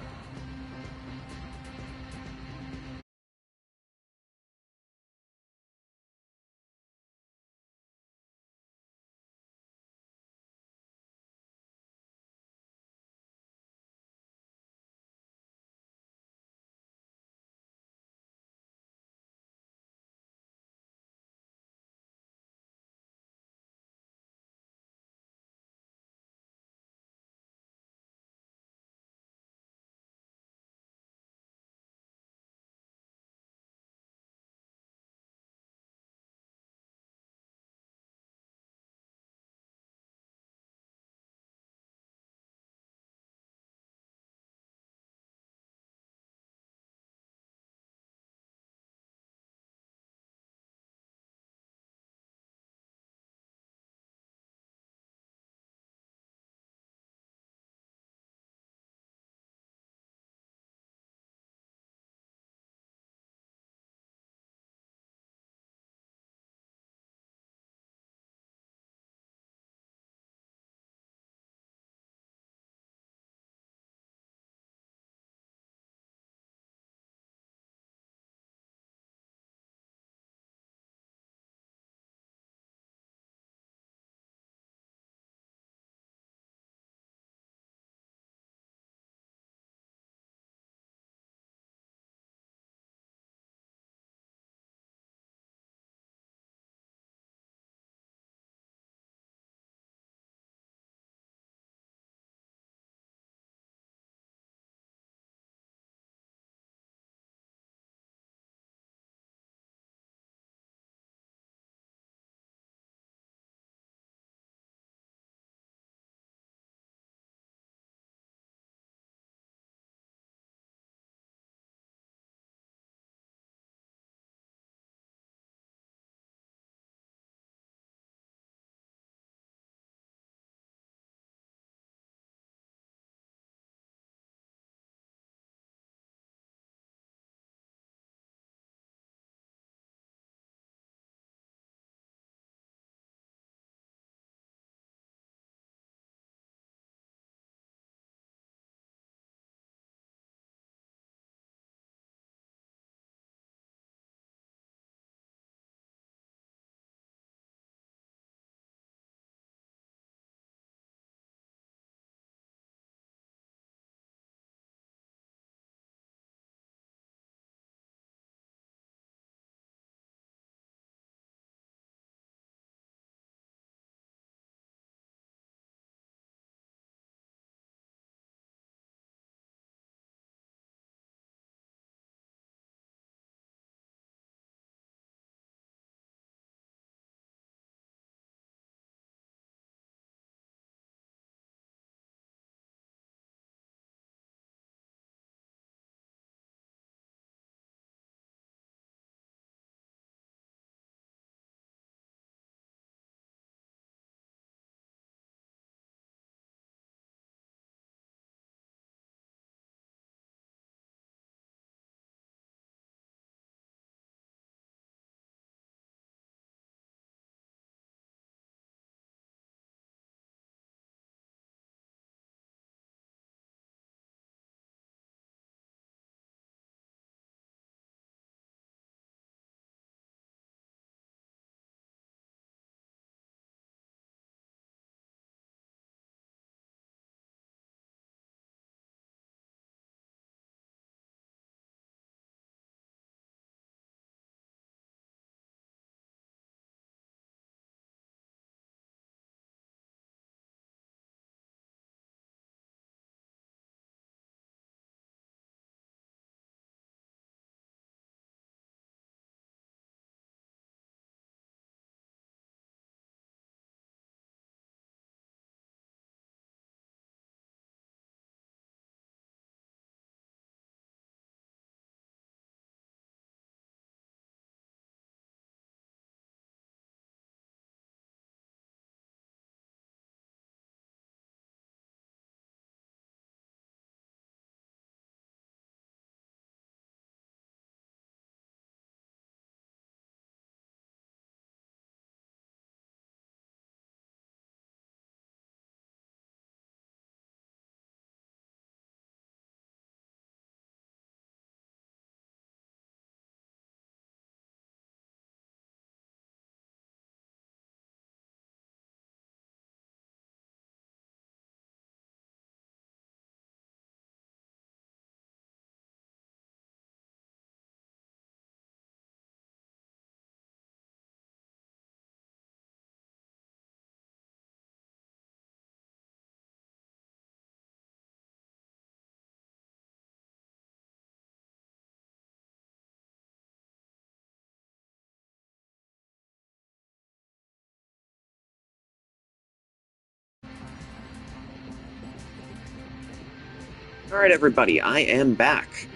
Alright, everybody, I am back.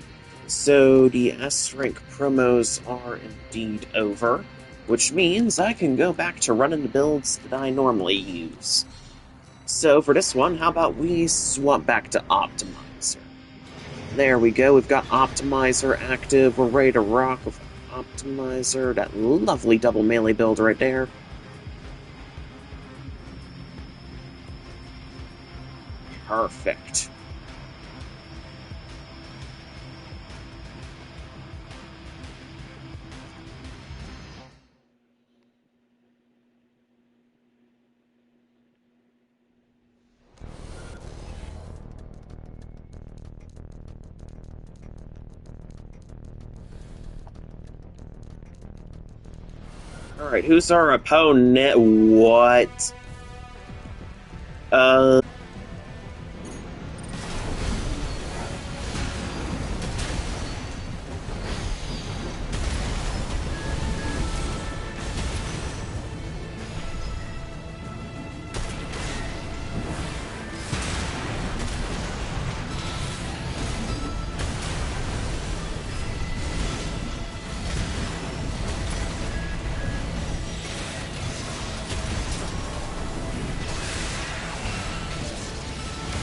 So, the S rank promos are indeed over, which means I can go back to running the builds that I normally use. So, for this one, how about we swap back to Optimizer? There we go, we've got Optimizer active, we're ready to rock with Optimizer, that lovely double melee build right there. Perfect. Alright, who's our opponent? What? Uh...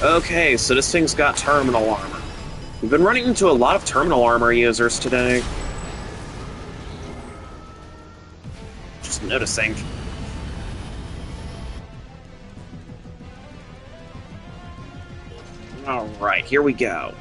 Okay, so this thing's got terminal armor. We've been running into a lot of terminal armor users today. Just noticing. Alright, here we go.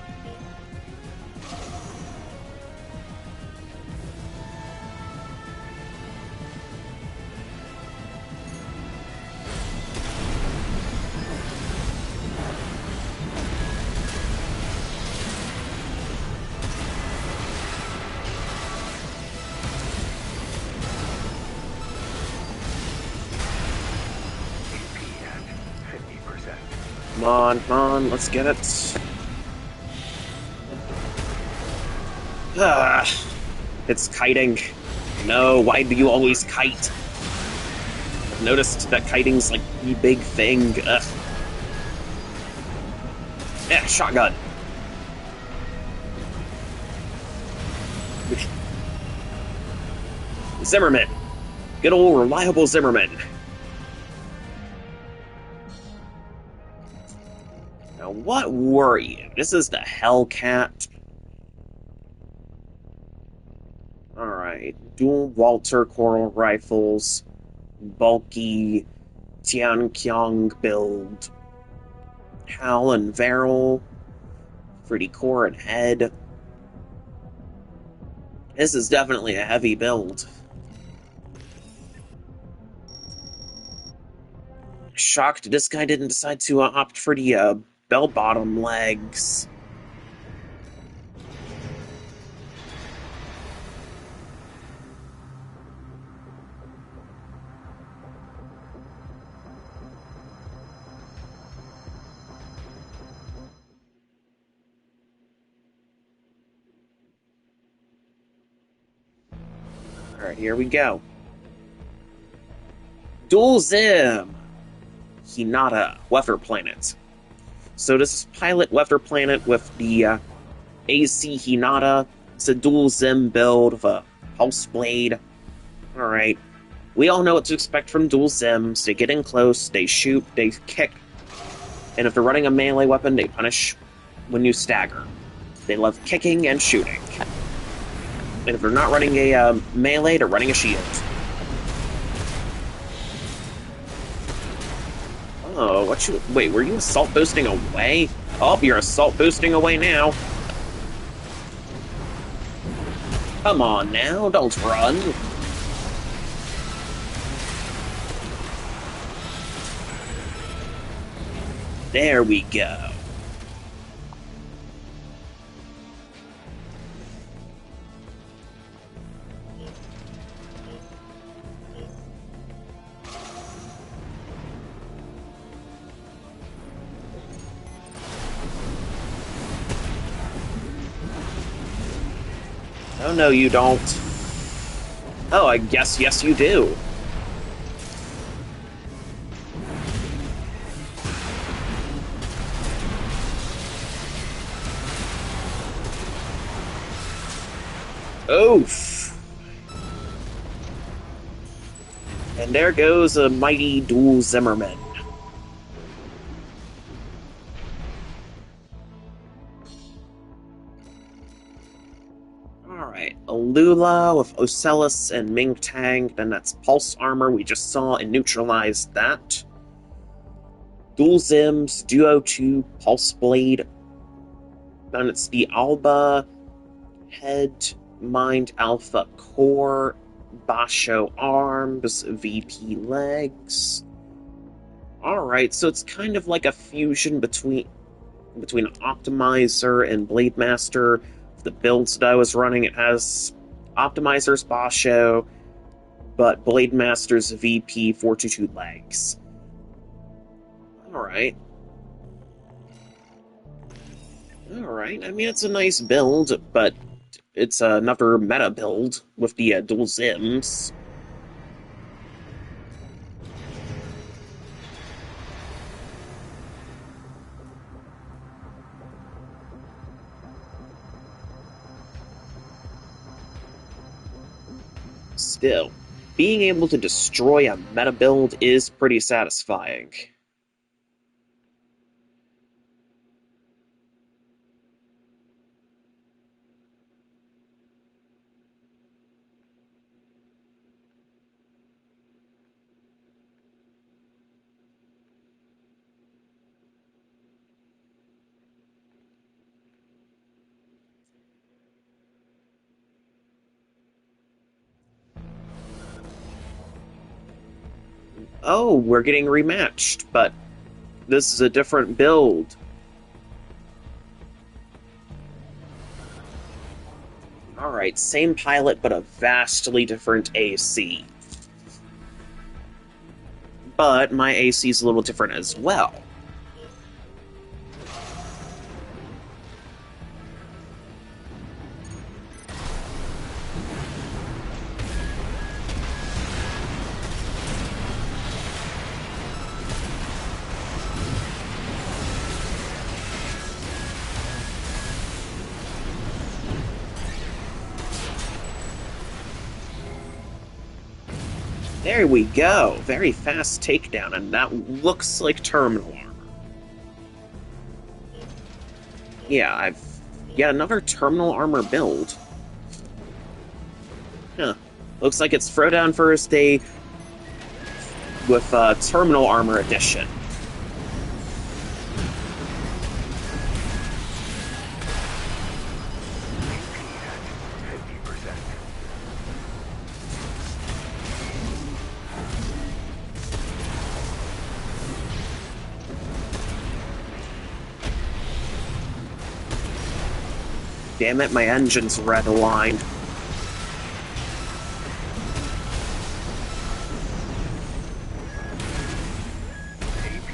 Come on, let's get it. It's kiting. No, why do you always kite? I've noticed that kiting's like the big thing. Ugh. Yeah, shotgun. Zimmerman. Good old reliable Zimmerman. Now, what were you? This is the Hellcat. Alright. Dual Walter Coral Rifles. Bulky Tianqiang build. Hal and Varel. Pretty core and head. This is definitely a heavy build. Shocked this guy didn't decide to opt for the bell-bottom legs. Alright, here we go. Dual Zim! Hinata, Weather Planet. So this is Pilot Weather Planet with the AC Hinata. It's a dual Zim build of a Pulse Blade. Alright. We all know what to expect from dual Zims. They get in close, they shoot, they kick. And if they're running a melee weapon, they punish when you stagger. They love kicking and shooting. And if they're not running a melee, they're running a shield. Oh, what you... Wait, were you assault boosting away? Oh, you're assault boosting away now. Come on now, don't run. There we go. Oh, no, you don't. Oh, I guess yes, you do. Oof! And there goes a mighty dual Zimmerman. Alright, Alula with Ocellus and Ming Tang, then that's Pulse Armor we just saw and neutralized that. Dual Zims, Duo 2, Pulse Blade. Then it's the Alba, Head, Mind Alpha Core, Basho Arms, VP Legs. Alright, so it's kind of like a fusion between Optimizer and Blademaster. The builds that I was running, it has Optimizer's Basho, but Blademaster's VP 422 Legs. Alright. Alright, I mean, it's a nice build, but it's another meta build with the dual Zims. Still, being able to destroy a meta build is pretty satisfying. Oh, we're getting rematched, but this is a different build. Alright, same pilot, but a vastly different AC. But my AC is a little different as well. There we go. Very fast takedown, and that looks like terminal armor. Yeah, I've yet another terminal armor build. Huh. Looks like it's Throwdown first day with terminal armor edition. Damn it, my engine's red aligned. AP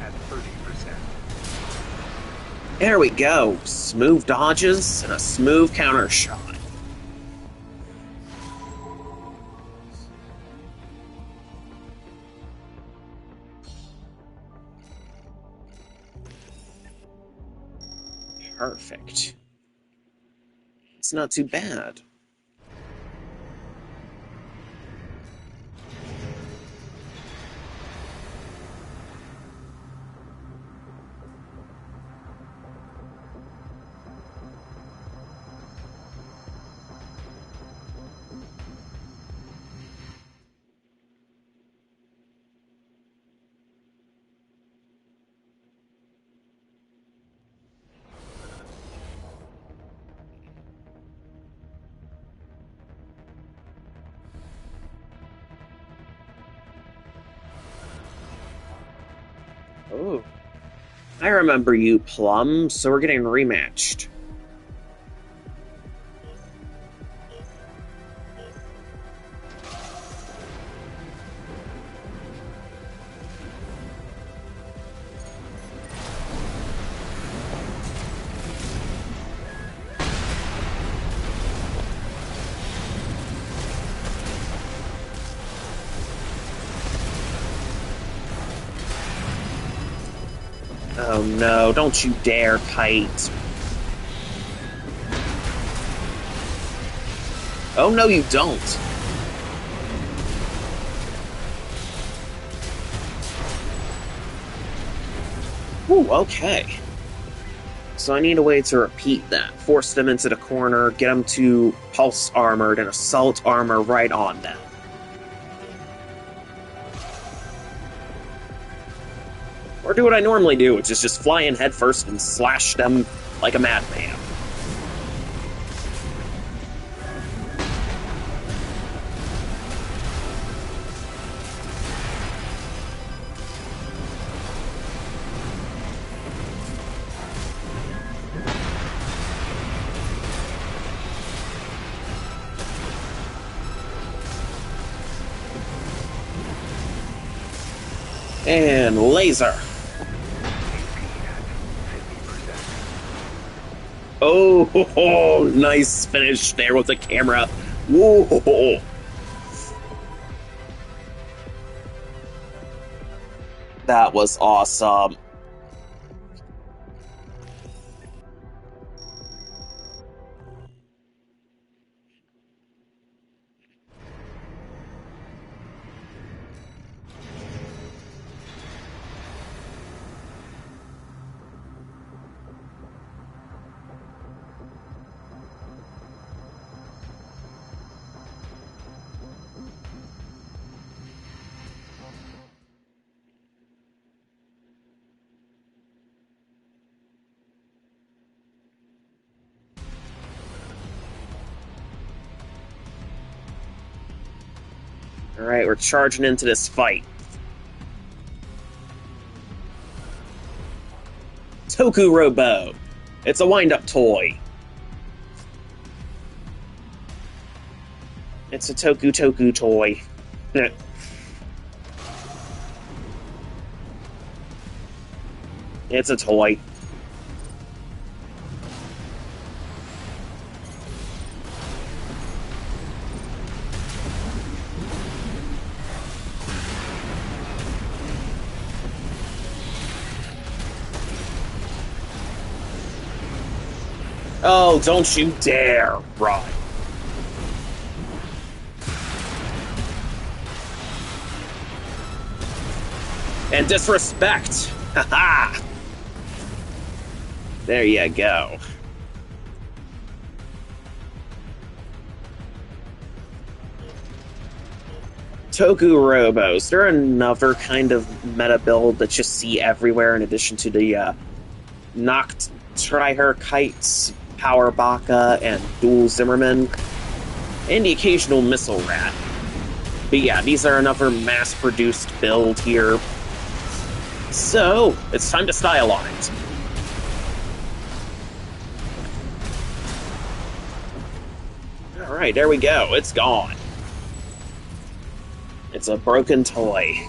at 30%. There we go. Smooth dodges and a smooth counter shot. Perfect. It's not too bad. Oh. I remember you, Plum, so we're getting rematched. Oh no, don't you dare, Kite. Oh, no, you don't. Ooh, okay. So I need a way to repeat that. Force them into the corner, get them to pulse armored, and assault armor right on them. Or do what I normally do, which is just fly in headfirst and slash them like a madman. And laser. Oh, nice finish there with the camera. Whoa. That was awesome. Alright, we're charging into this fight. Toku Robo. It's a wind-up toy. It's a Toku toy. It's a toy. Oh, don't you dare run. And disrespect. Haha. There you go. Toku Robos. They're another kind of meta build that you see everywhere in addition to the Noct Triher Kites, Power Baka, and Dual Zimmerman, and the occasional Missile Rat. But yeah, these are another mass-produced build here. So, it's time to stylize. Alright, there we go. It's gone. It's a broken toy.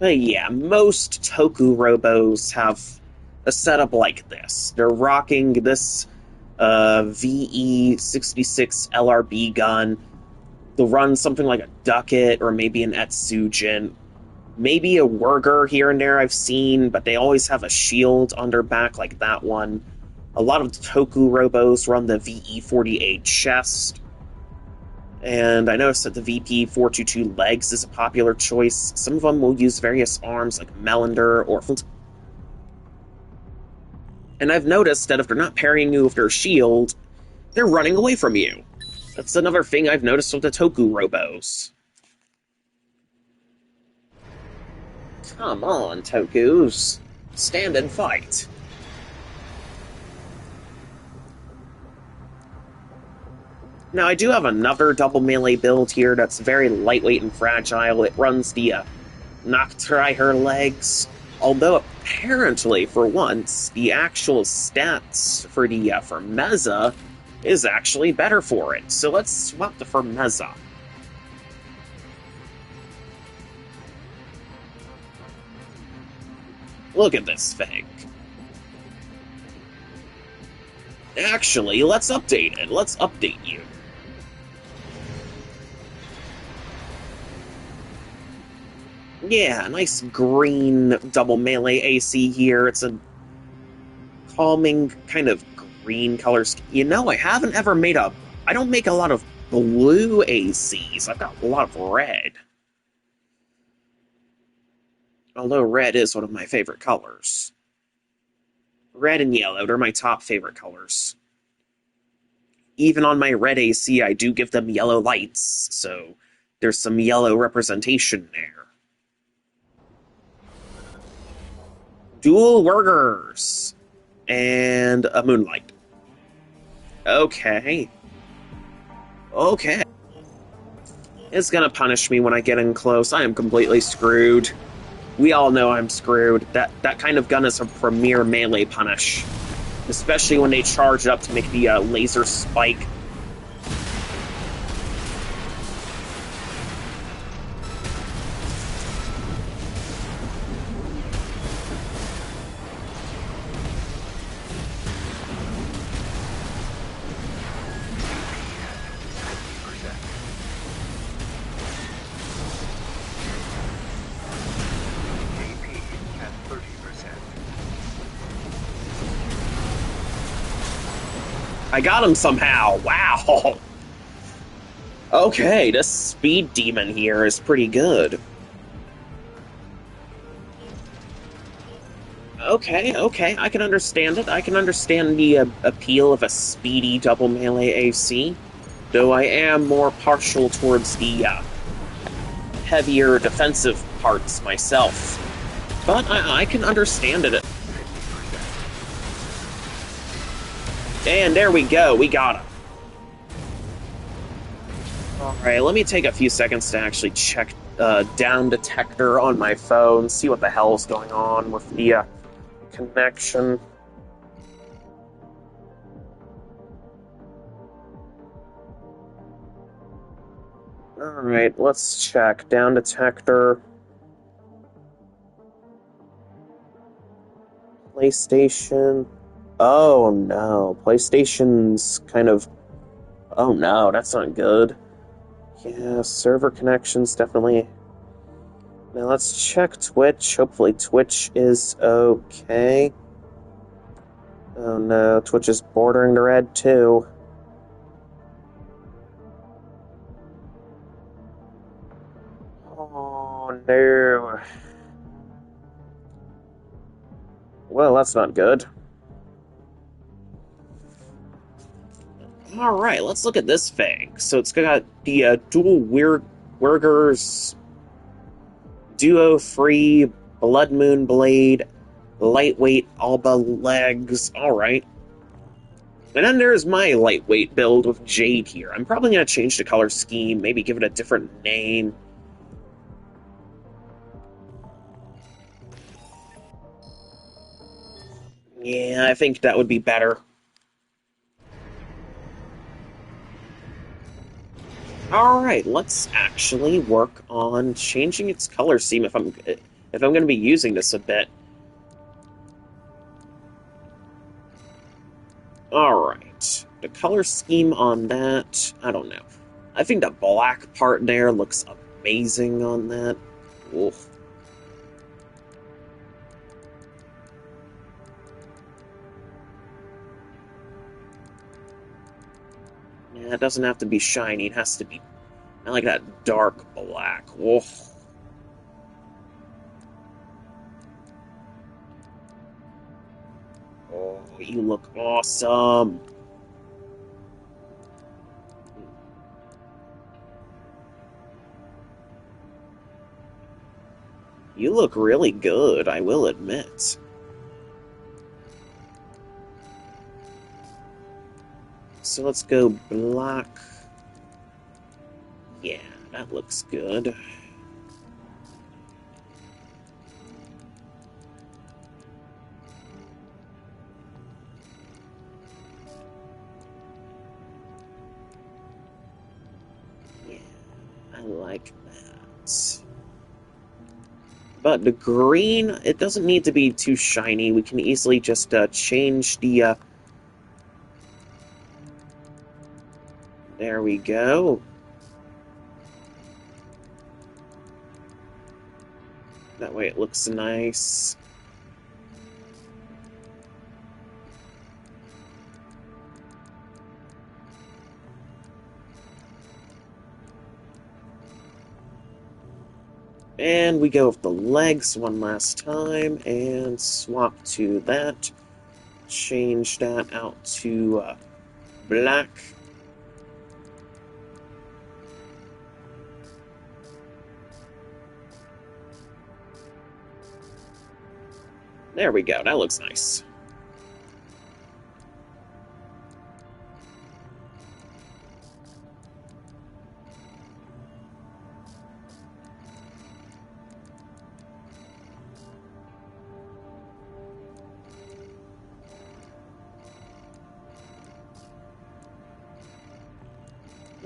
But yeah, most Toku Robos have a setup like this. They're rocking this VE-66 LRB gun. They'll run something like a Ducat or maybe an Etsujin. Maybe a Wurger here and there I've seen, but they always have a shield on their back like that one. A lot of Toku Robos run the VE-48 chest. And I noticed that the VP-422 legs is a popular choice. Some of them will use various arms like Melander or... And I've noticed that if they're not parrying you with their shield, they're running away from you. That's another thing I've noticed with the Toku Robos. Come on, Tokus. Stand and fight. Now, I do have another double melee build here that's very lightweight and fragile. It runs the Noctriher legs, although apparently, for once, the actual stats for the Firmeza is actually better for it. So let's swap the Firmeza. Look at this thing. Actually, let's update it. Let's update you. Yeah, nice green double melee AC here. It's a calming kind of green colors. You know, I haven't ever made a... I don't make a lot of blue ACs. I've got a lot of red. Although red is one of my favorite colors. Red and yellow, they're my top favorite colors. Even on my red AC, I do give them yellow lights, so there's some yellow representation there. Dual workers and a moonlight. Okay. Okay. It's gonna punish me when I get in close. I am completely screwed. We all know I'm screwed. That kind of gun is a premier melee punish. Especially when they charge it up to make the laser spike. I got him somehow. Wow. Okay, this speed demon here is pretty good. Okay, I can understand it. I can understand the appeal of a speedy double melee AC, though I am more partial towards the heavier defensive parts myself. But I can understand it. And there we go, we got him. Alright, let me take a few seconds to actually check down detector on my phone, see what the hell's going on with the connection. Alright, let's check. Down detector. PlayStation. Oh no, PlayStation's kind of... Oh no, that's not good. Yeah, server connections definitely. Now let's check Twitch. Hopefully Twitch is okay. Oh no, Twitch is bordering the red too. Oh no. Well, that's not good. Alright, let's look at this thing. So it's got the dual Wurgers, Duo Free, Blood Moon Blade, Lightweight Alba Legs. Alright. And then there's my lightweight build with Jade here. I'm probably going to change the color scheme, maybe give it a different name. Yeah, I think that would be better. Alright, let's actually work on changing its color scheme if I'm going to be using this a bit. Alright, the color scheme on that, I don't know. I think the black part there looks amazing on that. Oof. Yeah, it doesn't have to be shiny, it has to be... I like that dark black. Oof. Oh, you look awesome. You look really good, I will admit. So let's go black. Yeah, that looks good. Yeah, I like that. But the green, it doesn't need to be too shiny. We can easily just change the... There we go. That way it looks nice. And we go with the legs one last time and swap to that. Change that out to black. There we go. That looks nice.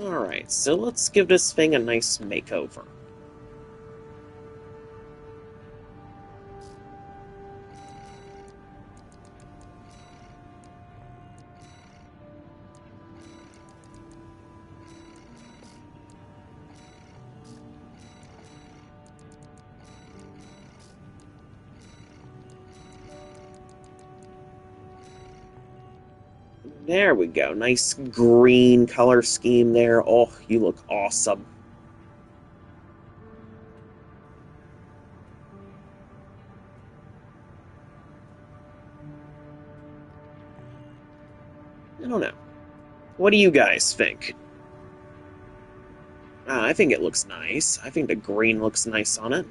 Alright, so let's give this thing a nice makeover. There we go. Nice green color scheme there. Oh, you look awesome. I don't know. What do you guys think? I think it looks nice. I think the green looks nice on it.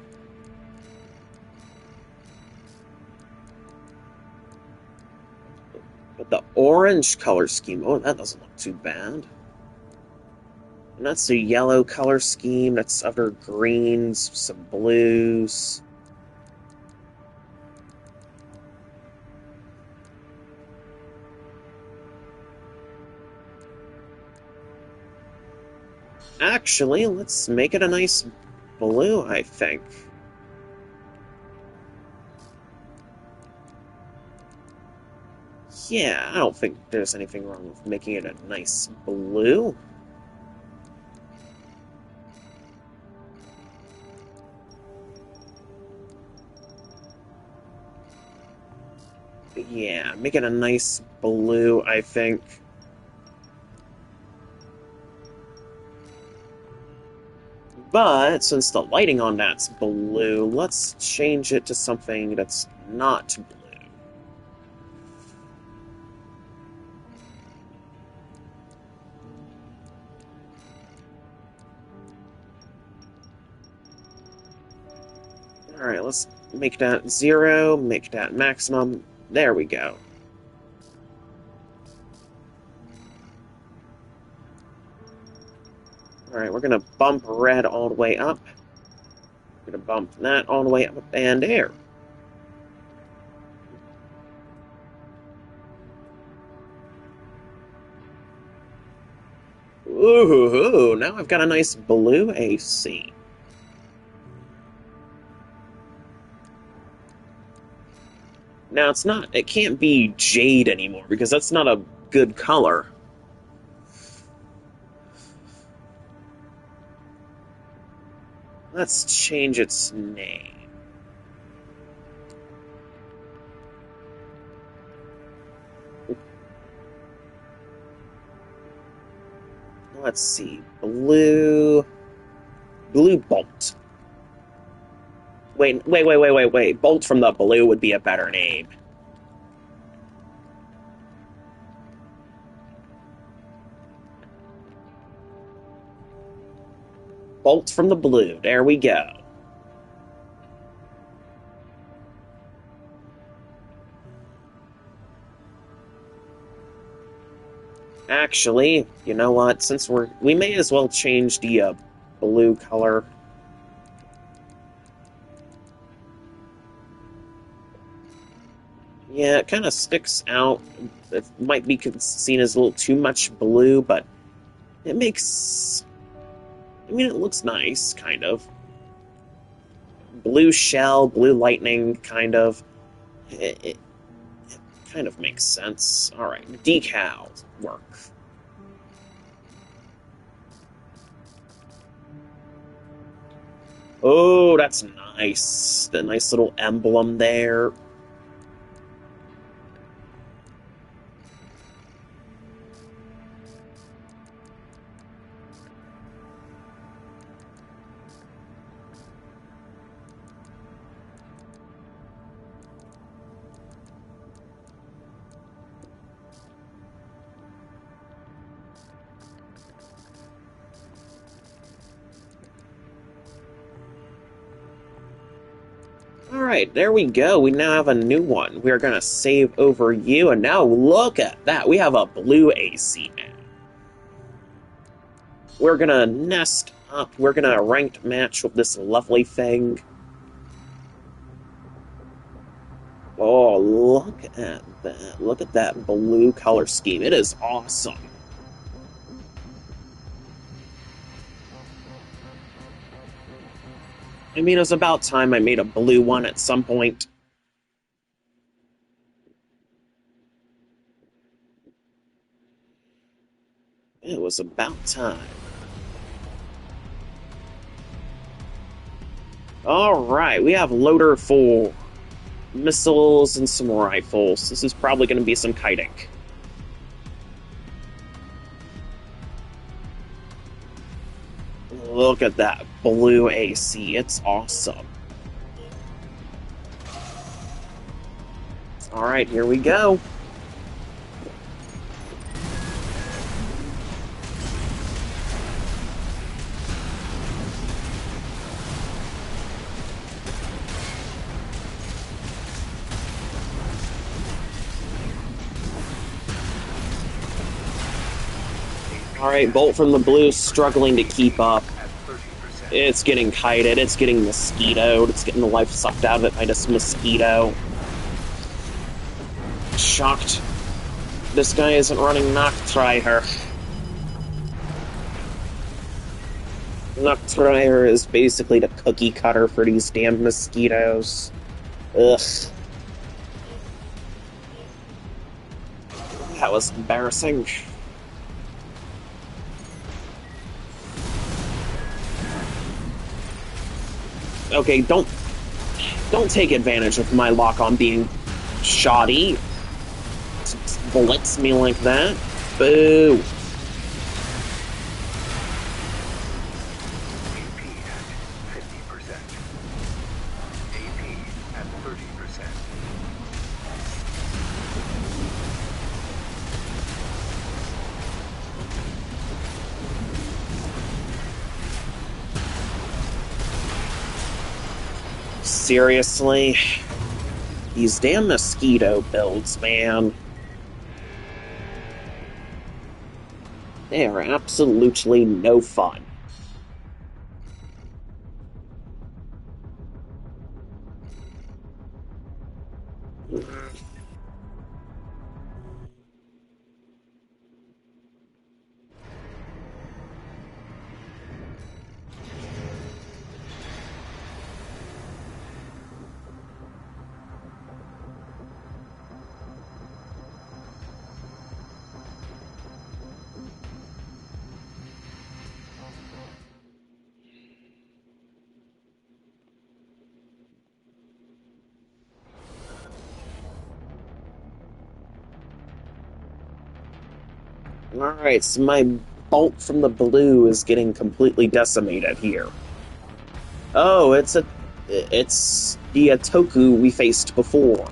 But the orange color scheme, oh, that doesn't look too bad. And that's the yellow color scheme. That's other greens, some blues. Actually, let's make it a nice blue, I think. Yeah, I don't think there's anything wrong with making it a nice blue. Yeah, make it a nice blue, I think. But since the lighting on that's blue, let's change it to something that's not blue. Alright, let's make that 0, make that maximum. There we go. Alright, we're gonna bump red all the way up. We're gonna bump that all the way up, and there. Ooh, now I've got a nice blue AC. Now it can't be jade anymore because that's not a good color. Let's change its name. Let's see. Blue Bolt. Wait. Bolt from the blue would be a better name. Bolt from the blue. There we go. Actually, you know what? Since we may as well change the blue color. Yeah, it kind of sticks out. It might be seen as a little too much blue, but it makes... I mean, it looks nice, kind of. Blue shell, blue lightning, kind of. It kind of makes sense. Alright, decals work. Oh, that's nice. The nice little emblem there. Alright, there we go. We now have a new one. We're gonna save over you, and now look at that. We have a blue AC now. We're gonna nest up. We're gonna ranked match with this lovely thing. Oh, look at that. Look at that blue color scheme. It is awesome. I mean, it was about time I made a blue one at some point. It was about time. Alright, we have loader for missiles and some rifles. This is probably going to be some kiting. Look at that blue AC. It's awesome. Alright, here we go. Alright, Bolt from the Blue struggling to keep up. It's getting kited, it's getting mosquitoed, it's getting the life sucked out of it by this mosquito. Shocked this guy isn't running Noctrier. Noctrier is basically the cookie cutter for these damn mosquitoes. Ugh. That was embarrassing. Okay, don't take advantage of my lock-on being shoddy. Blitz me like that. Boo. AP at 50%. AP at 30%. Seriously? These damn mosquito builds, man. They are absolutely no fun. Alright, so my Bolt from the Blue is getting completely decimated here. Oh, it's the Toku we faced before.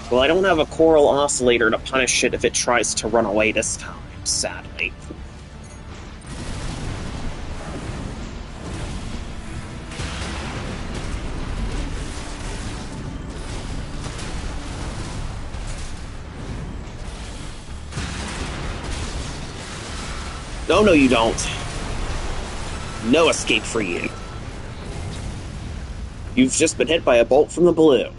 Well, I don't have a Coral Oscillator to punish it if it tries to run away this time, sadly. Oh, no, you don't. No escape for you. You've just been hit by a Bolt from the Blue.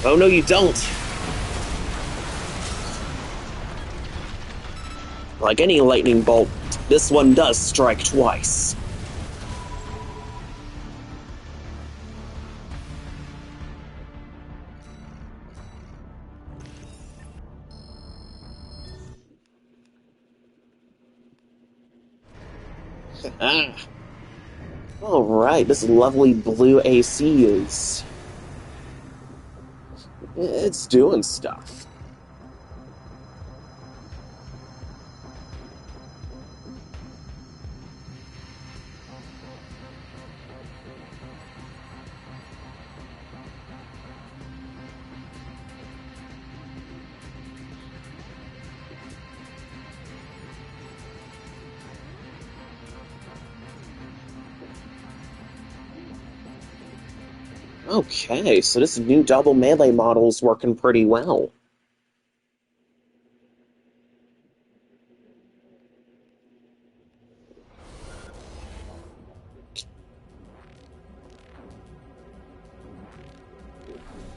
Oh, no, you don't. Like any lightning bolt, this one does strike twice. Ah. Alright, this lovely blue AC is... it's doing stuff. Okay, so this new double melee model is working pretty well.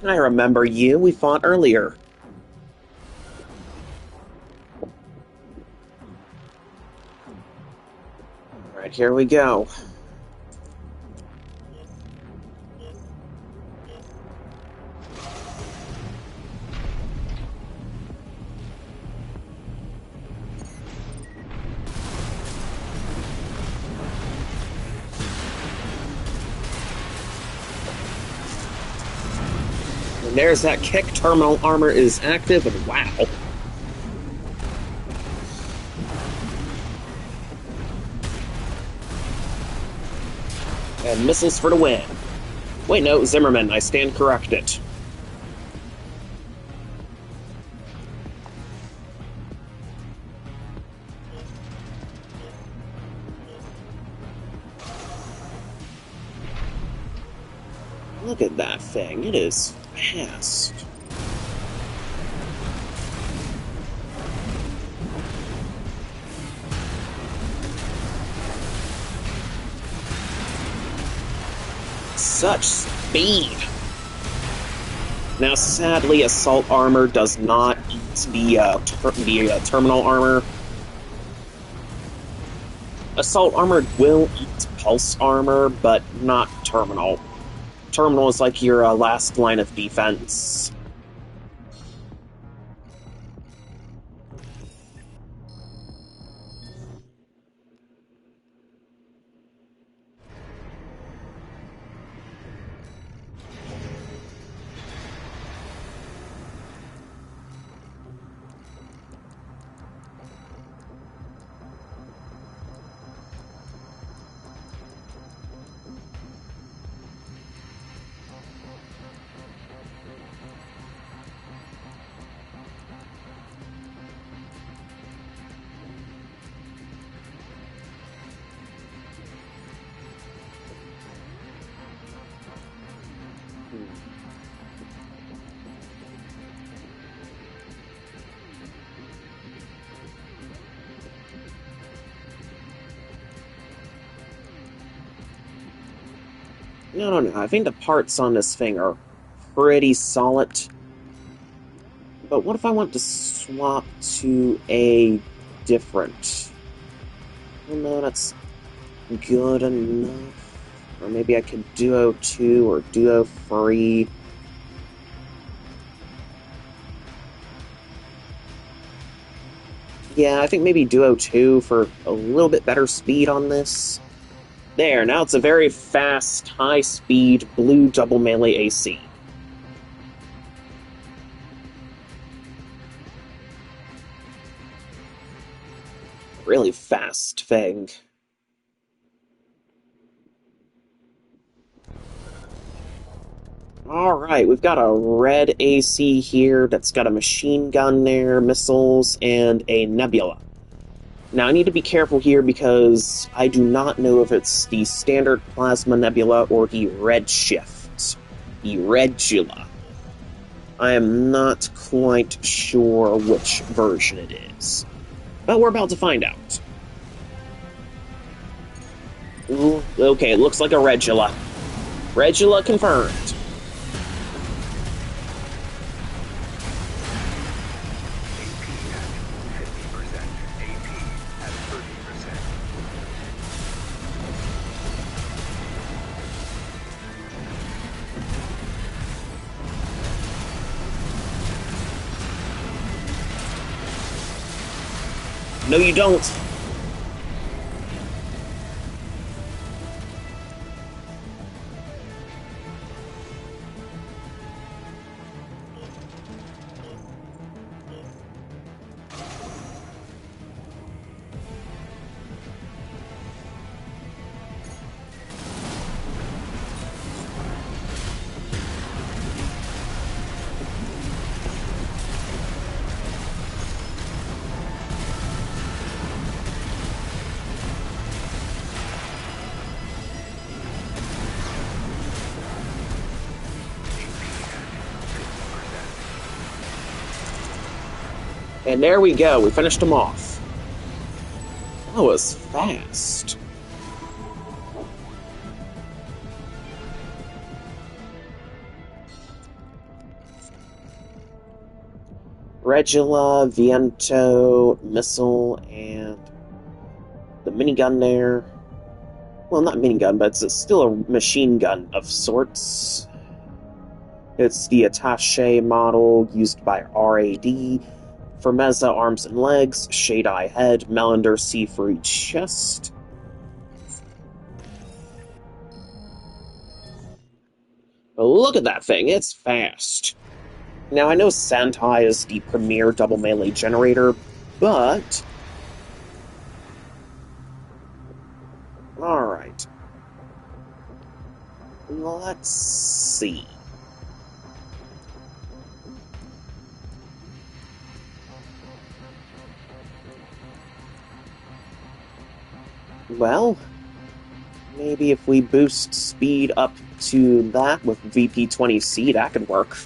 I remember you, we fought earlier. Alright, here we go. And there's that kick. Terminal armor is active, and wow. And missiles for the win. Wait, no, Zimmerman, I stand corrected. Look at that thing, it is fast. Such speed! Now, sadly, assault armor does not eat the terminal armor. Assault armor will eat pulse armor, but not terminal. Terminal is like your last line of defense. No, I think the parts on this thing are pretty solid. But what if I want to swap to a different? Well, no, that's good enough. Or maybe I could Duo 2 or Duo 3. Yeah, I think maybe Duo 2 for a little bit better speed on this. There, now it's a very fast, high-speed, blue double melee AC. Really fast thing. Alright, we've got a red AC here that's got a machine gun there, missiles, and a nebula. Now, I need to be careful here because I do not know if it's the standard plasma nebula or the redshift, the redula. I am not quite sure which version it is, but we're about to find out. Ooh, okay, it looks like a redula. Redula confirmed. No, you don't. And there we go, we finished him off. That was fast. Regula, Viento, Missile, and the minigun there. Well, not minigun, but it's still a machine gun of sorts. It's the attaché model used by RAD. Fermezza arms and legs, Shade-Eye head, Melander Seafruit chest. But look at that thing, it's fast. Now, I know Sentai is the premier double melee generator, but... Alright. Let's see. Well, maybe if we boost speed up to that with VP20C, that could work.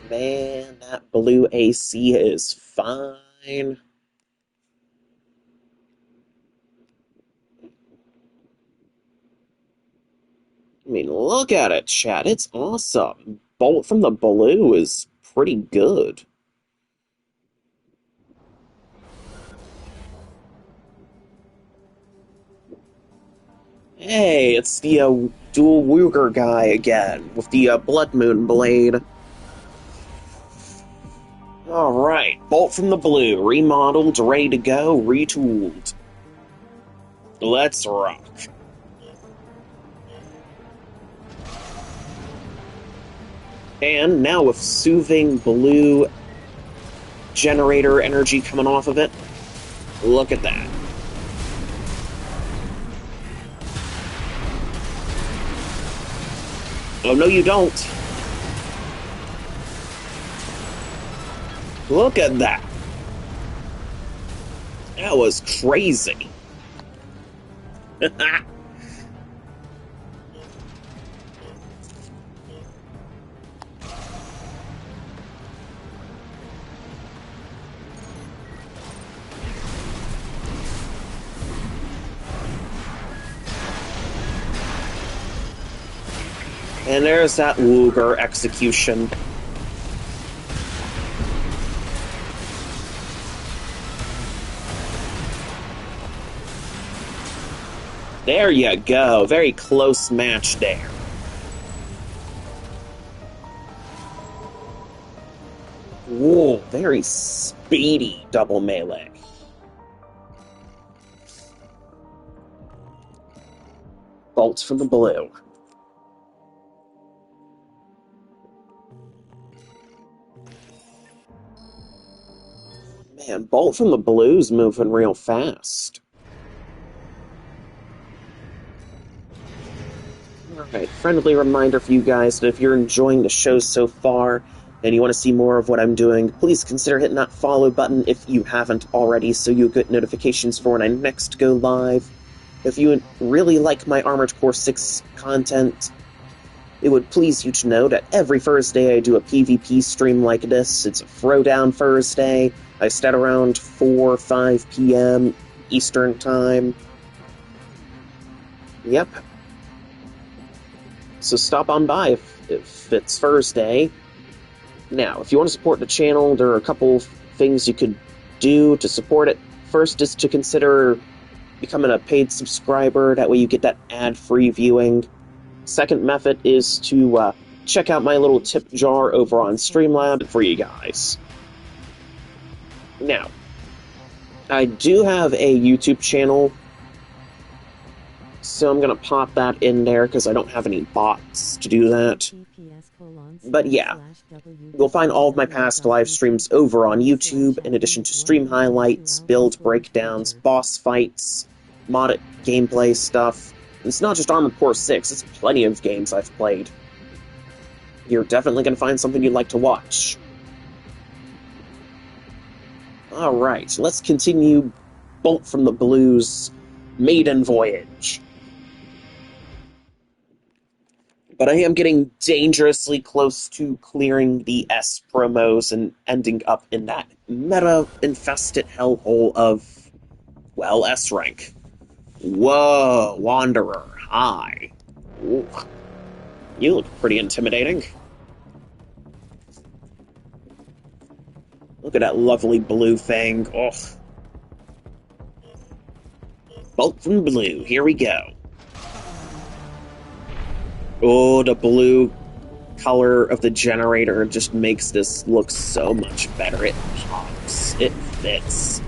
Man, that blue AC is fine. I mean, look at it, chat. It's awesome. Bolt from the Blue is pretty good. Hey, it's the dual Wooger guy again, with the Blood Moon blade. Alright, Bolt from the Blue, remodeled, ready to go, retooled. Let's rock. And now with soothing blue generator energy coming off of it, look at that. Oh, no you don't. Look at that. That was crazy. And there's that Wooger execution. There you go. Very close match there. Whoa, very speedy double melee. Bolt from the Blue. Man, Bolt from the Blue's moving real fast. Alright, friendly reminder for you guys that if you're enjoying the show so far and you want to see more of what I'm doing, please consider hitting that follow button if you haven't already so you'll get notifications for when I next go live. If you really like my Armored Core 6 content, it would please you to know that every Thursday I do a PvP stream like this. It's a Throwdown Thursday. I start around 4 or 5 p.m. Eastern Time. Yep. So stop on by if it's Thursday. Now, if you want to support the channel, there are a couple things you could do to support it. First is to consider becoming a paid subscriber. That way you get that ad-free viewing. Second method is to check out my little tip jar over on Streamlabs for you guys. Now, I do have a YouTube channel, so I'm going to pop that in there because I don't have any bots to do that. But yeah, you'll find all of my past live streams over on YouTube, in addition to stream highlights, build breakdowns, boss fights, modded gameplay stuff. It's not just Armored Core 6, it's plenty of games I've played. You're definitely going to find something you'd like to watch. Alright, let's continue Bolt from the Blue's maiden voyage. But I am getting dangerously close to clearing the S promos and ending up in that meta-infested hellhole of, well, S rank. Whoa, Wanderer, hi. Ooh, you look pretty intimidating. Look at that lovely blue thing. Oh. Bolt from blue, here we go. Oh, the blue color of the generator just makes this look so much better. It pops. It fits.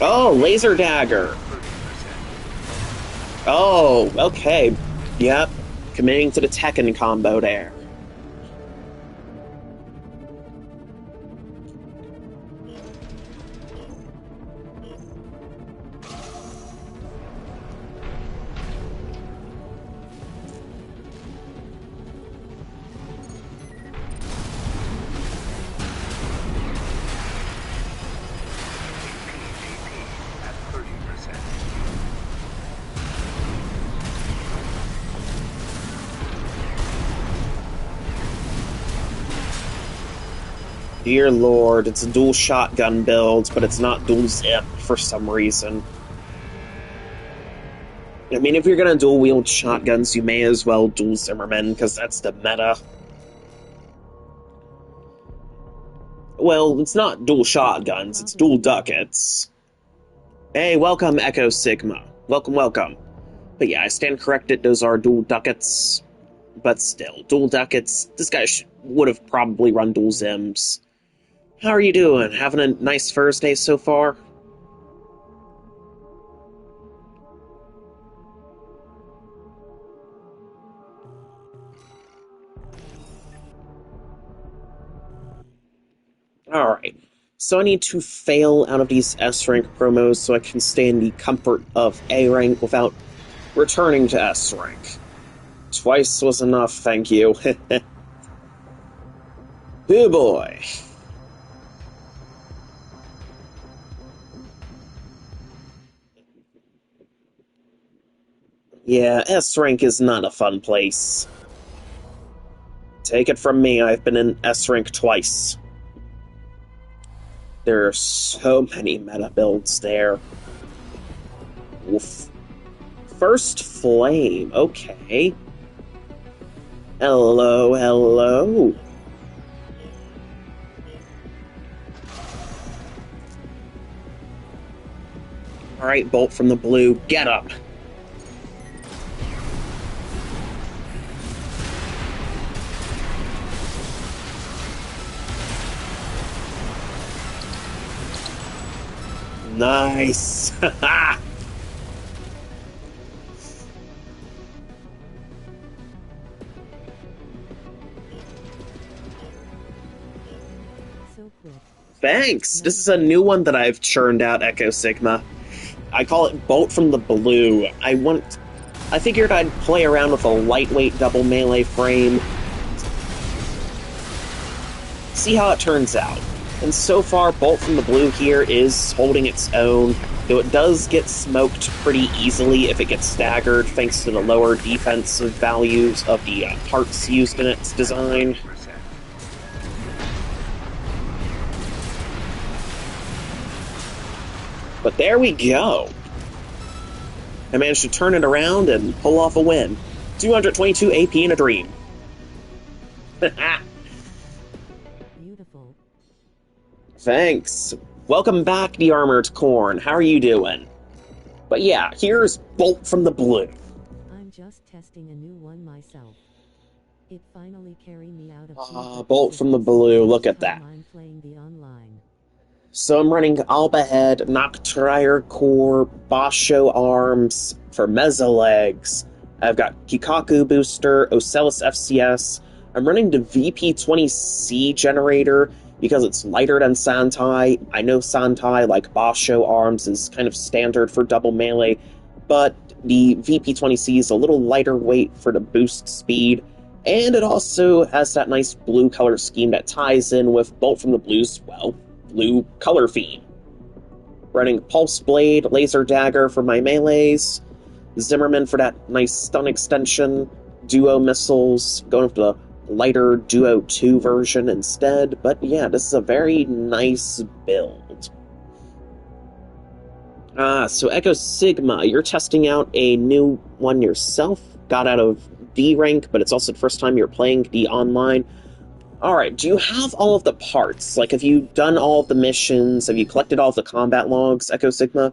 Oh, laser dagger. Oh, okay. Yep. Committing to the Tekken combo there. Dear Lord, it's a dual shotgun build, but it's not dual zip for some reason. I mean, if you're gonna dual wield shotguns, you may as well dual Zimmerman, because that's the meta. Well, it's not dual shotguns, it's dual ducats. Hey, welcome, Echo Sigma. Welcome, welcome. But yeah, I stand corrected, those are dual ducats. But still, dual ducats, this guy would have probably run dual Zims. How are you doing? Having a nice Thursday so far? Alright, so I need to fail out of these S-rank promos so I can stay in the comfort of A-rank without returning to S-rank. Twice was enough, thank you. Oh boy. Yeah, S-rank is not a fun place. Take it from me, I've been in S-rank twice. There are so many meta builds there. Oof. First Flame, okay. Hello, hello. Alright, Bolt from the blue, get up. Nice! So quick. Thanks! This is a new one that I've churned out, Echo Sigma. I call it Bolt from the Blue. I figured I'd play around with a lightweight double melee frame. See how it turns out. And so far, Bolt from the Blue here is holding its own, though it does get smoked pretty easily if it gets staggered, thanks to the lower defensive values of the parts used in its design. But there we go. I managed to turn it around and pull off a win. 222 AP in a dream. Beautiful. Thanks. Welcome back, the Armored Corn. How are you doing? But yeah, here's Bolt from the Blue. I'm just testing a new one myself. It finally carried me out of Bolt from the Blue, look at that. I'm playing the online. So I'm running Alba Head, Noctrier Core, Basho Arms for Meza Legs. I've got Kikaku Booster, Ocellus FCS. I'm running the VP20C generator because it's lighter than Santai. I know Santai, like Basho Arms, is kind of standard for double melee, but the VP20C is a little lighter weight for the boost speed, and it also has that nice blue color scheme that ties in with Bolt from the Blue's, well, blue color feed. Running Pulse Blade, Laser Dagger for my melees, Zimmerman for that nice stun extension, Duo Missiles, going for the lighter Duo 2 version instead, but yeah, this is a very nice build. So Echo Sigma, you're testing out a new one yourself, got out of D rank, but it's also the first time you're playing the online. Alright, do you have all of the parts? Like, have you done all of the missions? Have you collected all of the combat logs, Echo Sigma?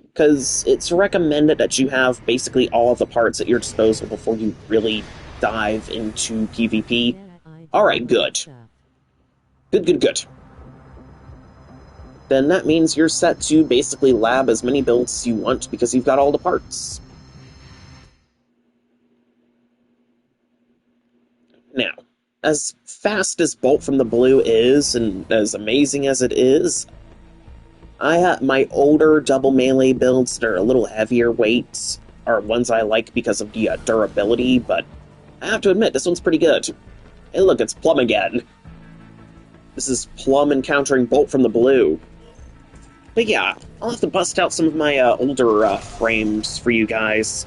Because it's recommended that you have basically all of the parts at your disposal before you really dive into PvP. Alright, good. Good. Then that means you're set to basically lab as many builds as you want because you've got all the parts. Now, as fast as Bolt from the Blue is, and as amazing as it is, my older double melee builds that are a little heavier weights are ones I like because of the durability, but I have to admit, this one's pretty good. Hey look, it's Plum again. This is Plum encountering Bolt from the Blue. But yeah, I'll have to bust out some of my older frames for you guys.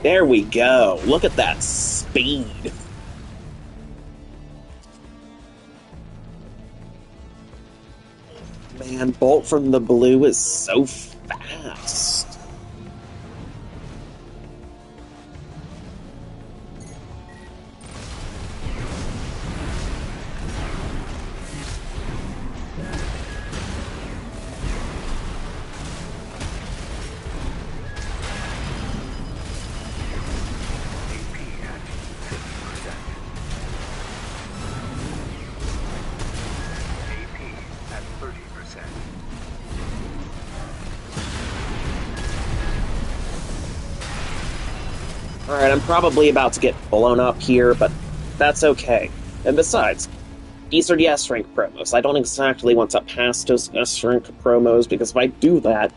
There we go. Look at that speed. Man, Bolt from the Blue is so fast. Alright, I'm probably about to get blown up here, but that's okay. And besides, these are the S-rank promos. I don't exactly want to pass those S-rank promos, because if I do that,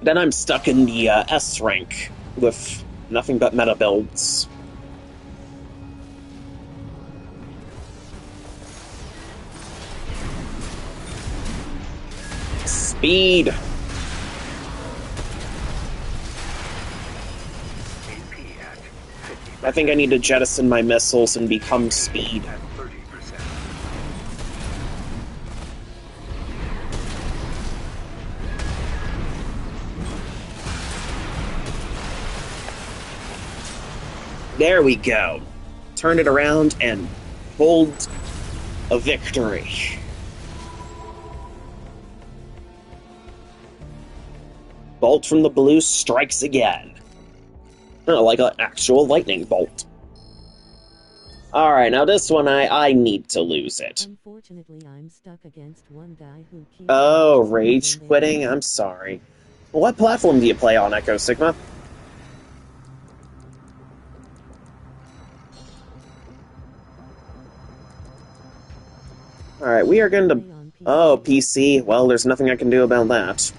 then I'm stuck in the S-rank with nothing but meta builds. Speed! I think I need to jettison my missiles and become speed. There we go. Turn it around and hold a victory. Bolt from the Blue strikes again. Like an actual lightning bolt. Alright, now this one I need to lose it. Unfortunately, I'm stuck against one guy who keeps... Oh, rage quitting? I'm sorry. What platform do you play on, Echo Sigma? Alright, we are going to... Oh, PC. Well, there's nothing I can do about that.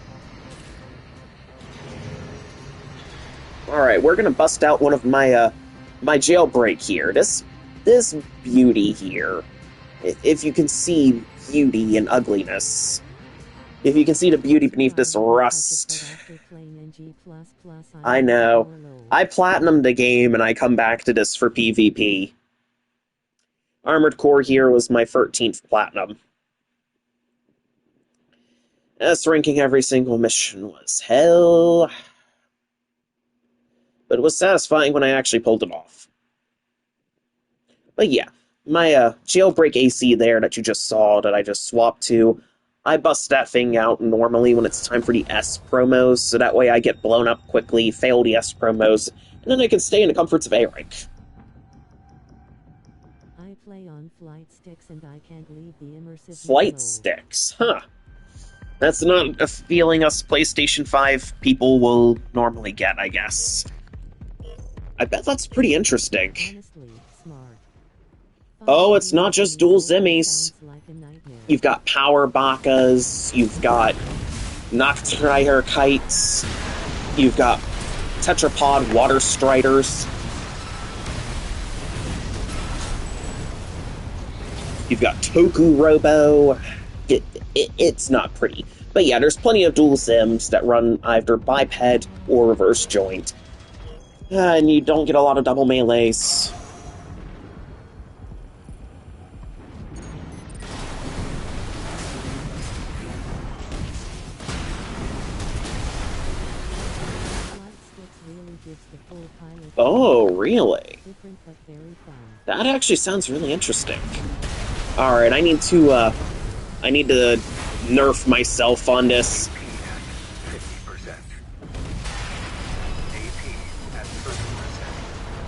Alright, we're gonna bust out one of my, my jailbreak here. This beauty here. If you can see beauty and ugliness. If you can see the beauty beneath this rust. I know. I platinum the game and I come back to this for PvP. Armored Core here was my 13th platinum. S-ranking every single mission was hell. But it was satisfying when I actually pulled it off. But yeah, my jailbreak AC there that you just saw, that I just swapped to, I bust that thing out normally when it's time for the S promos, so that way I get blown up quickly, fail the S promos, and then I can stay in the comforts of A rank. I play on flight sticks and I can't leave the immersive Flight mode. sticks, huh. That's not a feeling us PlayStation 5 people will normally get, I guess. I bet that's pretty interesting. Honestly, smart. Oh, it's not just dual Zimmies. You've got Power Bakas, you've got Noctrier Kites, you've got Tetrapod Water Striders, you've got Toku Robo. It's not pretty. But yeah, there's plenty of dual Zims that run either biped or reverse joint. And you don't get a lot of double melees. Oh, really? That actually sounds really interesting. Alright, I need to nerf myself on this.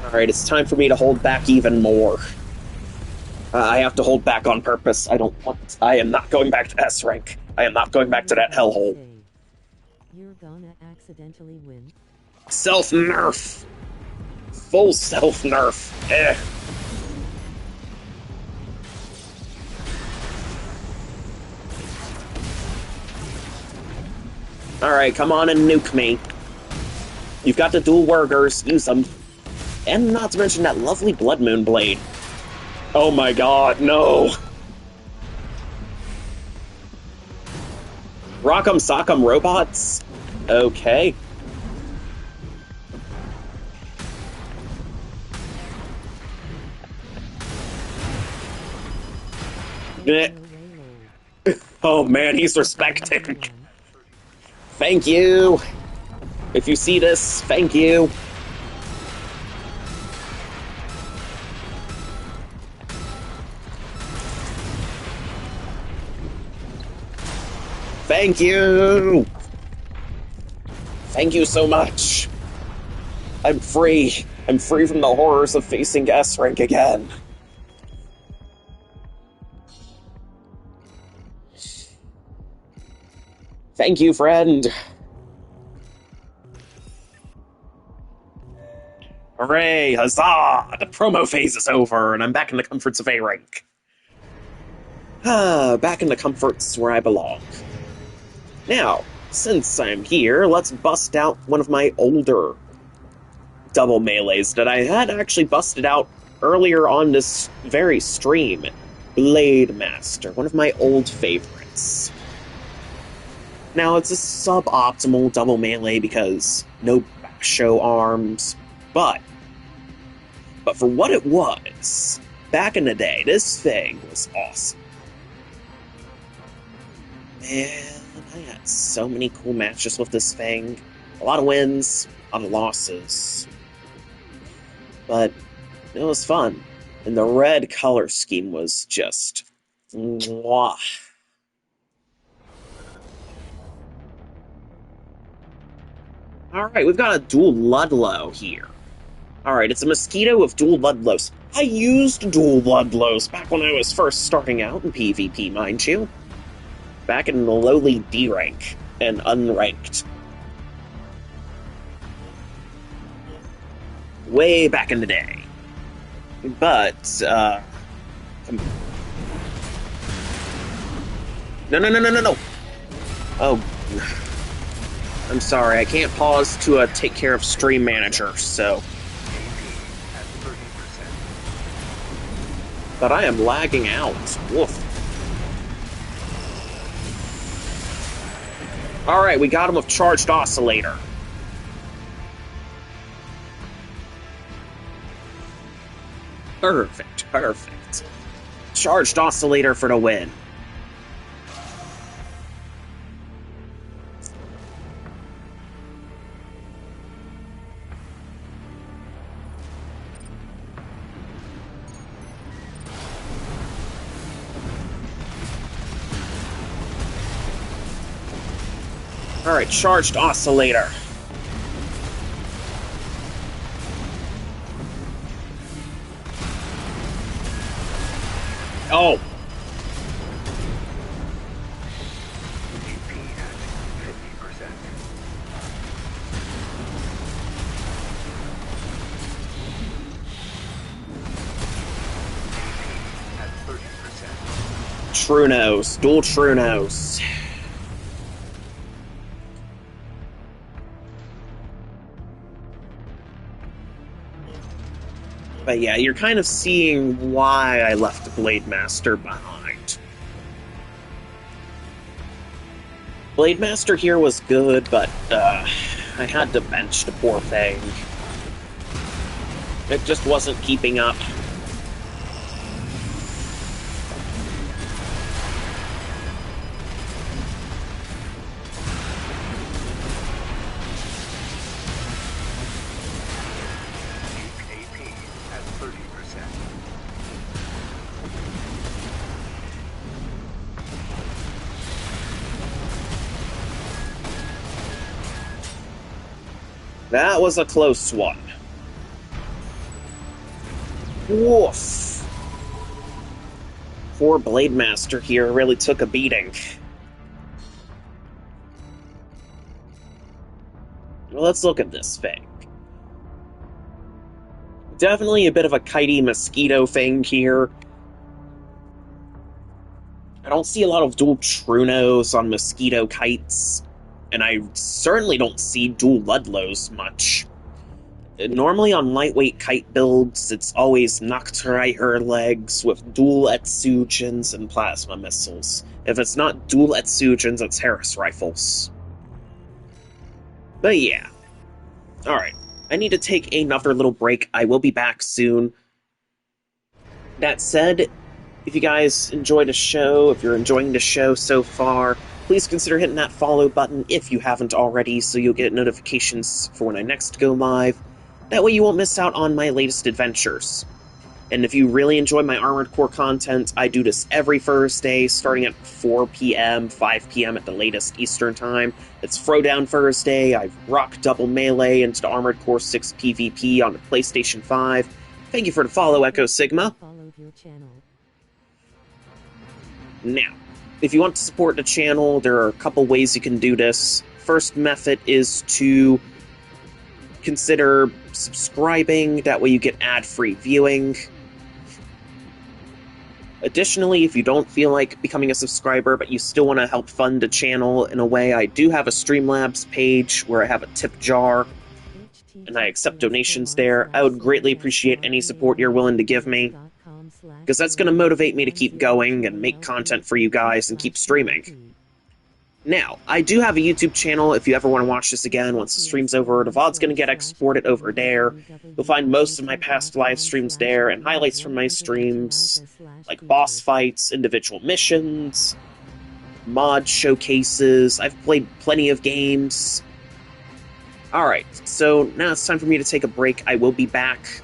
Alright, it's time for me to hold back even more. I have to hold back on purpose. I am not going back to S rank. I am not going back to that hellhole. You're gonna accidentally win. Self-nerf! Full self-nerf. Eh. Alright, come on and nuke me. You've got the dual Wurgers, use them. And not to mention that lovely Blood Moon Blade. Oh my god, no! Rock'em Sock'em Robots? Okay. Oh man, he's respecting. Thank you. If you see this, thank you. Thank you. Thank you so much. I'm free. I'm free from the horrors of facing S rank again. Thank you, friend. Hooray, huzzah! The promo phase is over, and I'm back in the comforts of A rank. Back in the comforts where I belong. Now, since I'm here, let's bust out one of my older double melees that I had actually busted out earlier on this very stream. Blademaster, one of my old favorites. Now, it's a suboptimal double melee because no back show arms, but for what it was, back in the day, this thing was awesome. Man, I had so many cool matches with this thing. A lot of wins, a lot of losses. But it was fun. And the red color scheme was just mwah. Alright, we've got a dual Ludlow here. Alright, it's a mosquito with dual Ludlows. I used dual Ludlows back when I was first starting out in PvP, mind you. Back in the lowly D rank and unranked. Way back in the day. But, No. Oh. I'm sorry, I can't pause to take care of Stream Manager, so... But I am lagging out. Woof. Alright, we got him with Charged Oscillator. Perfect. Charged Oscillator for the win. Alright, Charged Oscillator. Oh! Trunos. Dual Trunos. But yeah, you're kind of seeing why I left Blademaster behind. Blademaster here was good, but I had to bench the poor thing. It just wasn't keeping up. AP at 30%. That was a close one. Woof. Poor Blademaster here really took a beating. Well, let's look at this thing. Definitely a bit of a kitey mosquito thing here. I don't see a lot of dual Trunos on mosquito kites, and I certainly don't see dual Ludlows much. Normally on lightweight kite builds, it's always Noctrier legs with dual Etsugens and plasma missiles. If it's not dual Etsugens, it's Harris rifles. But yeah. Alright. I need to take another little break. I will be back soon. That said, if you guys enjoyed the show, if you're enjoying the show so far, please consider hitting that follow button if you haven't already, so you'll get notifications for when I next go live. That way you won't miss out on my latest adventures. And if you really enjoy my Armored Core content, I do this every Thursday, starting at 4 p.m., 5 p.m. at the latest Eastern Time. It's Throwdown Thursday. I rock double melee into the Armored Core 6 PvP on the PlayStation 5. Thank you for the follow, Echo Sigma. Followed your channel. Now, if you want to support the channel, there are a couple ways you can do this. First method is to consider subscribing, that way you get ad-free viewing. Additionally, if you don't feel like becoming a subscriber, but you still want to help fund the channel in a way, I do have a Streamlabs page where I have a tip jar, and I accept donations there. I would greatly appreciate any support you're willing to give me, because that's going to motivate me to keep going and make content for you guys and keep streaming. Now, I do have a YouTube channel if you ever want to watch this again once the stream's over. The VOD's going to get exported over there. You'll find most of my past live streams there and highlights from my streams, like boss fights, individual missions, mod showcases. I've played plenty of games. Alright, so now it's time for me to take a break. I will be back.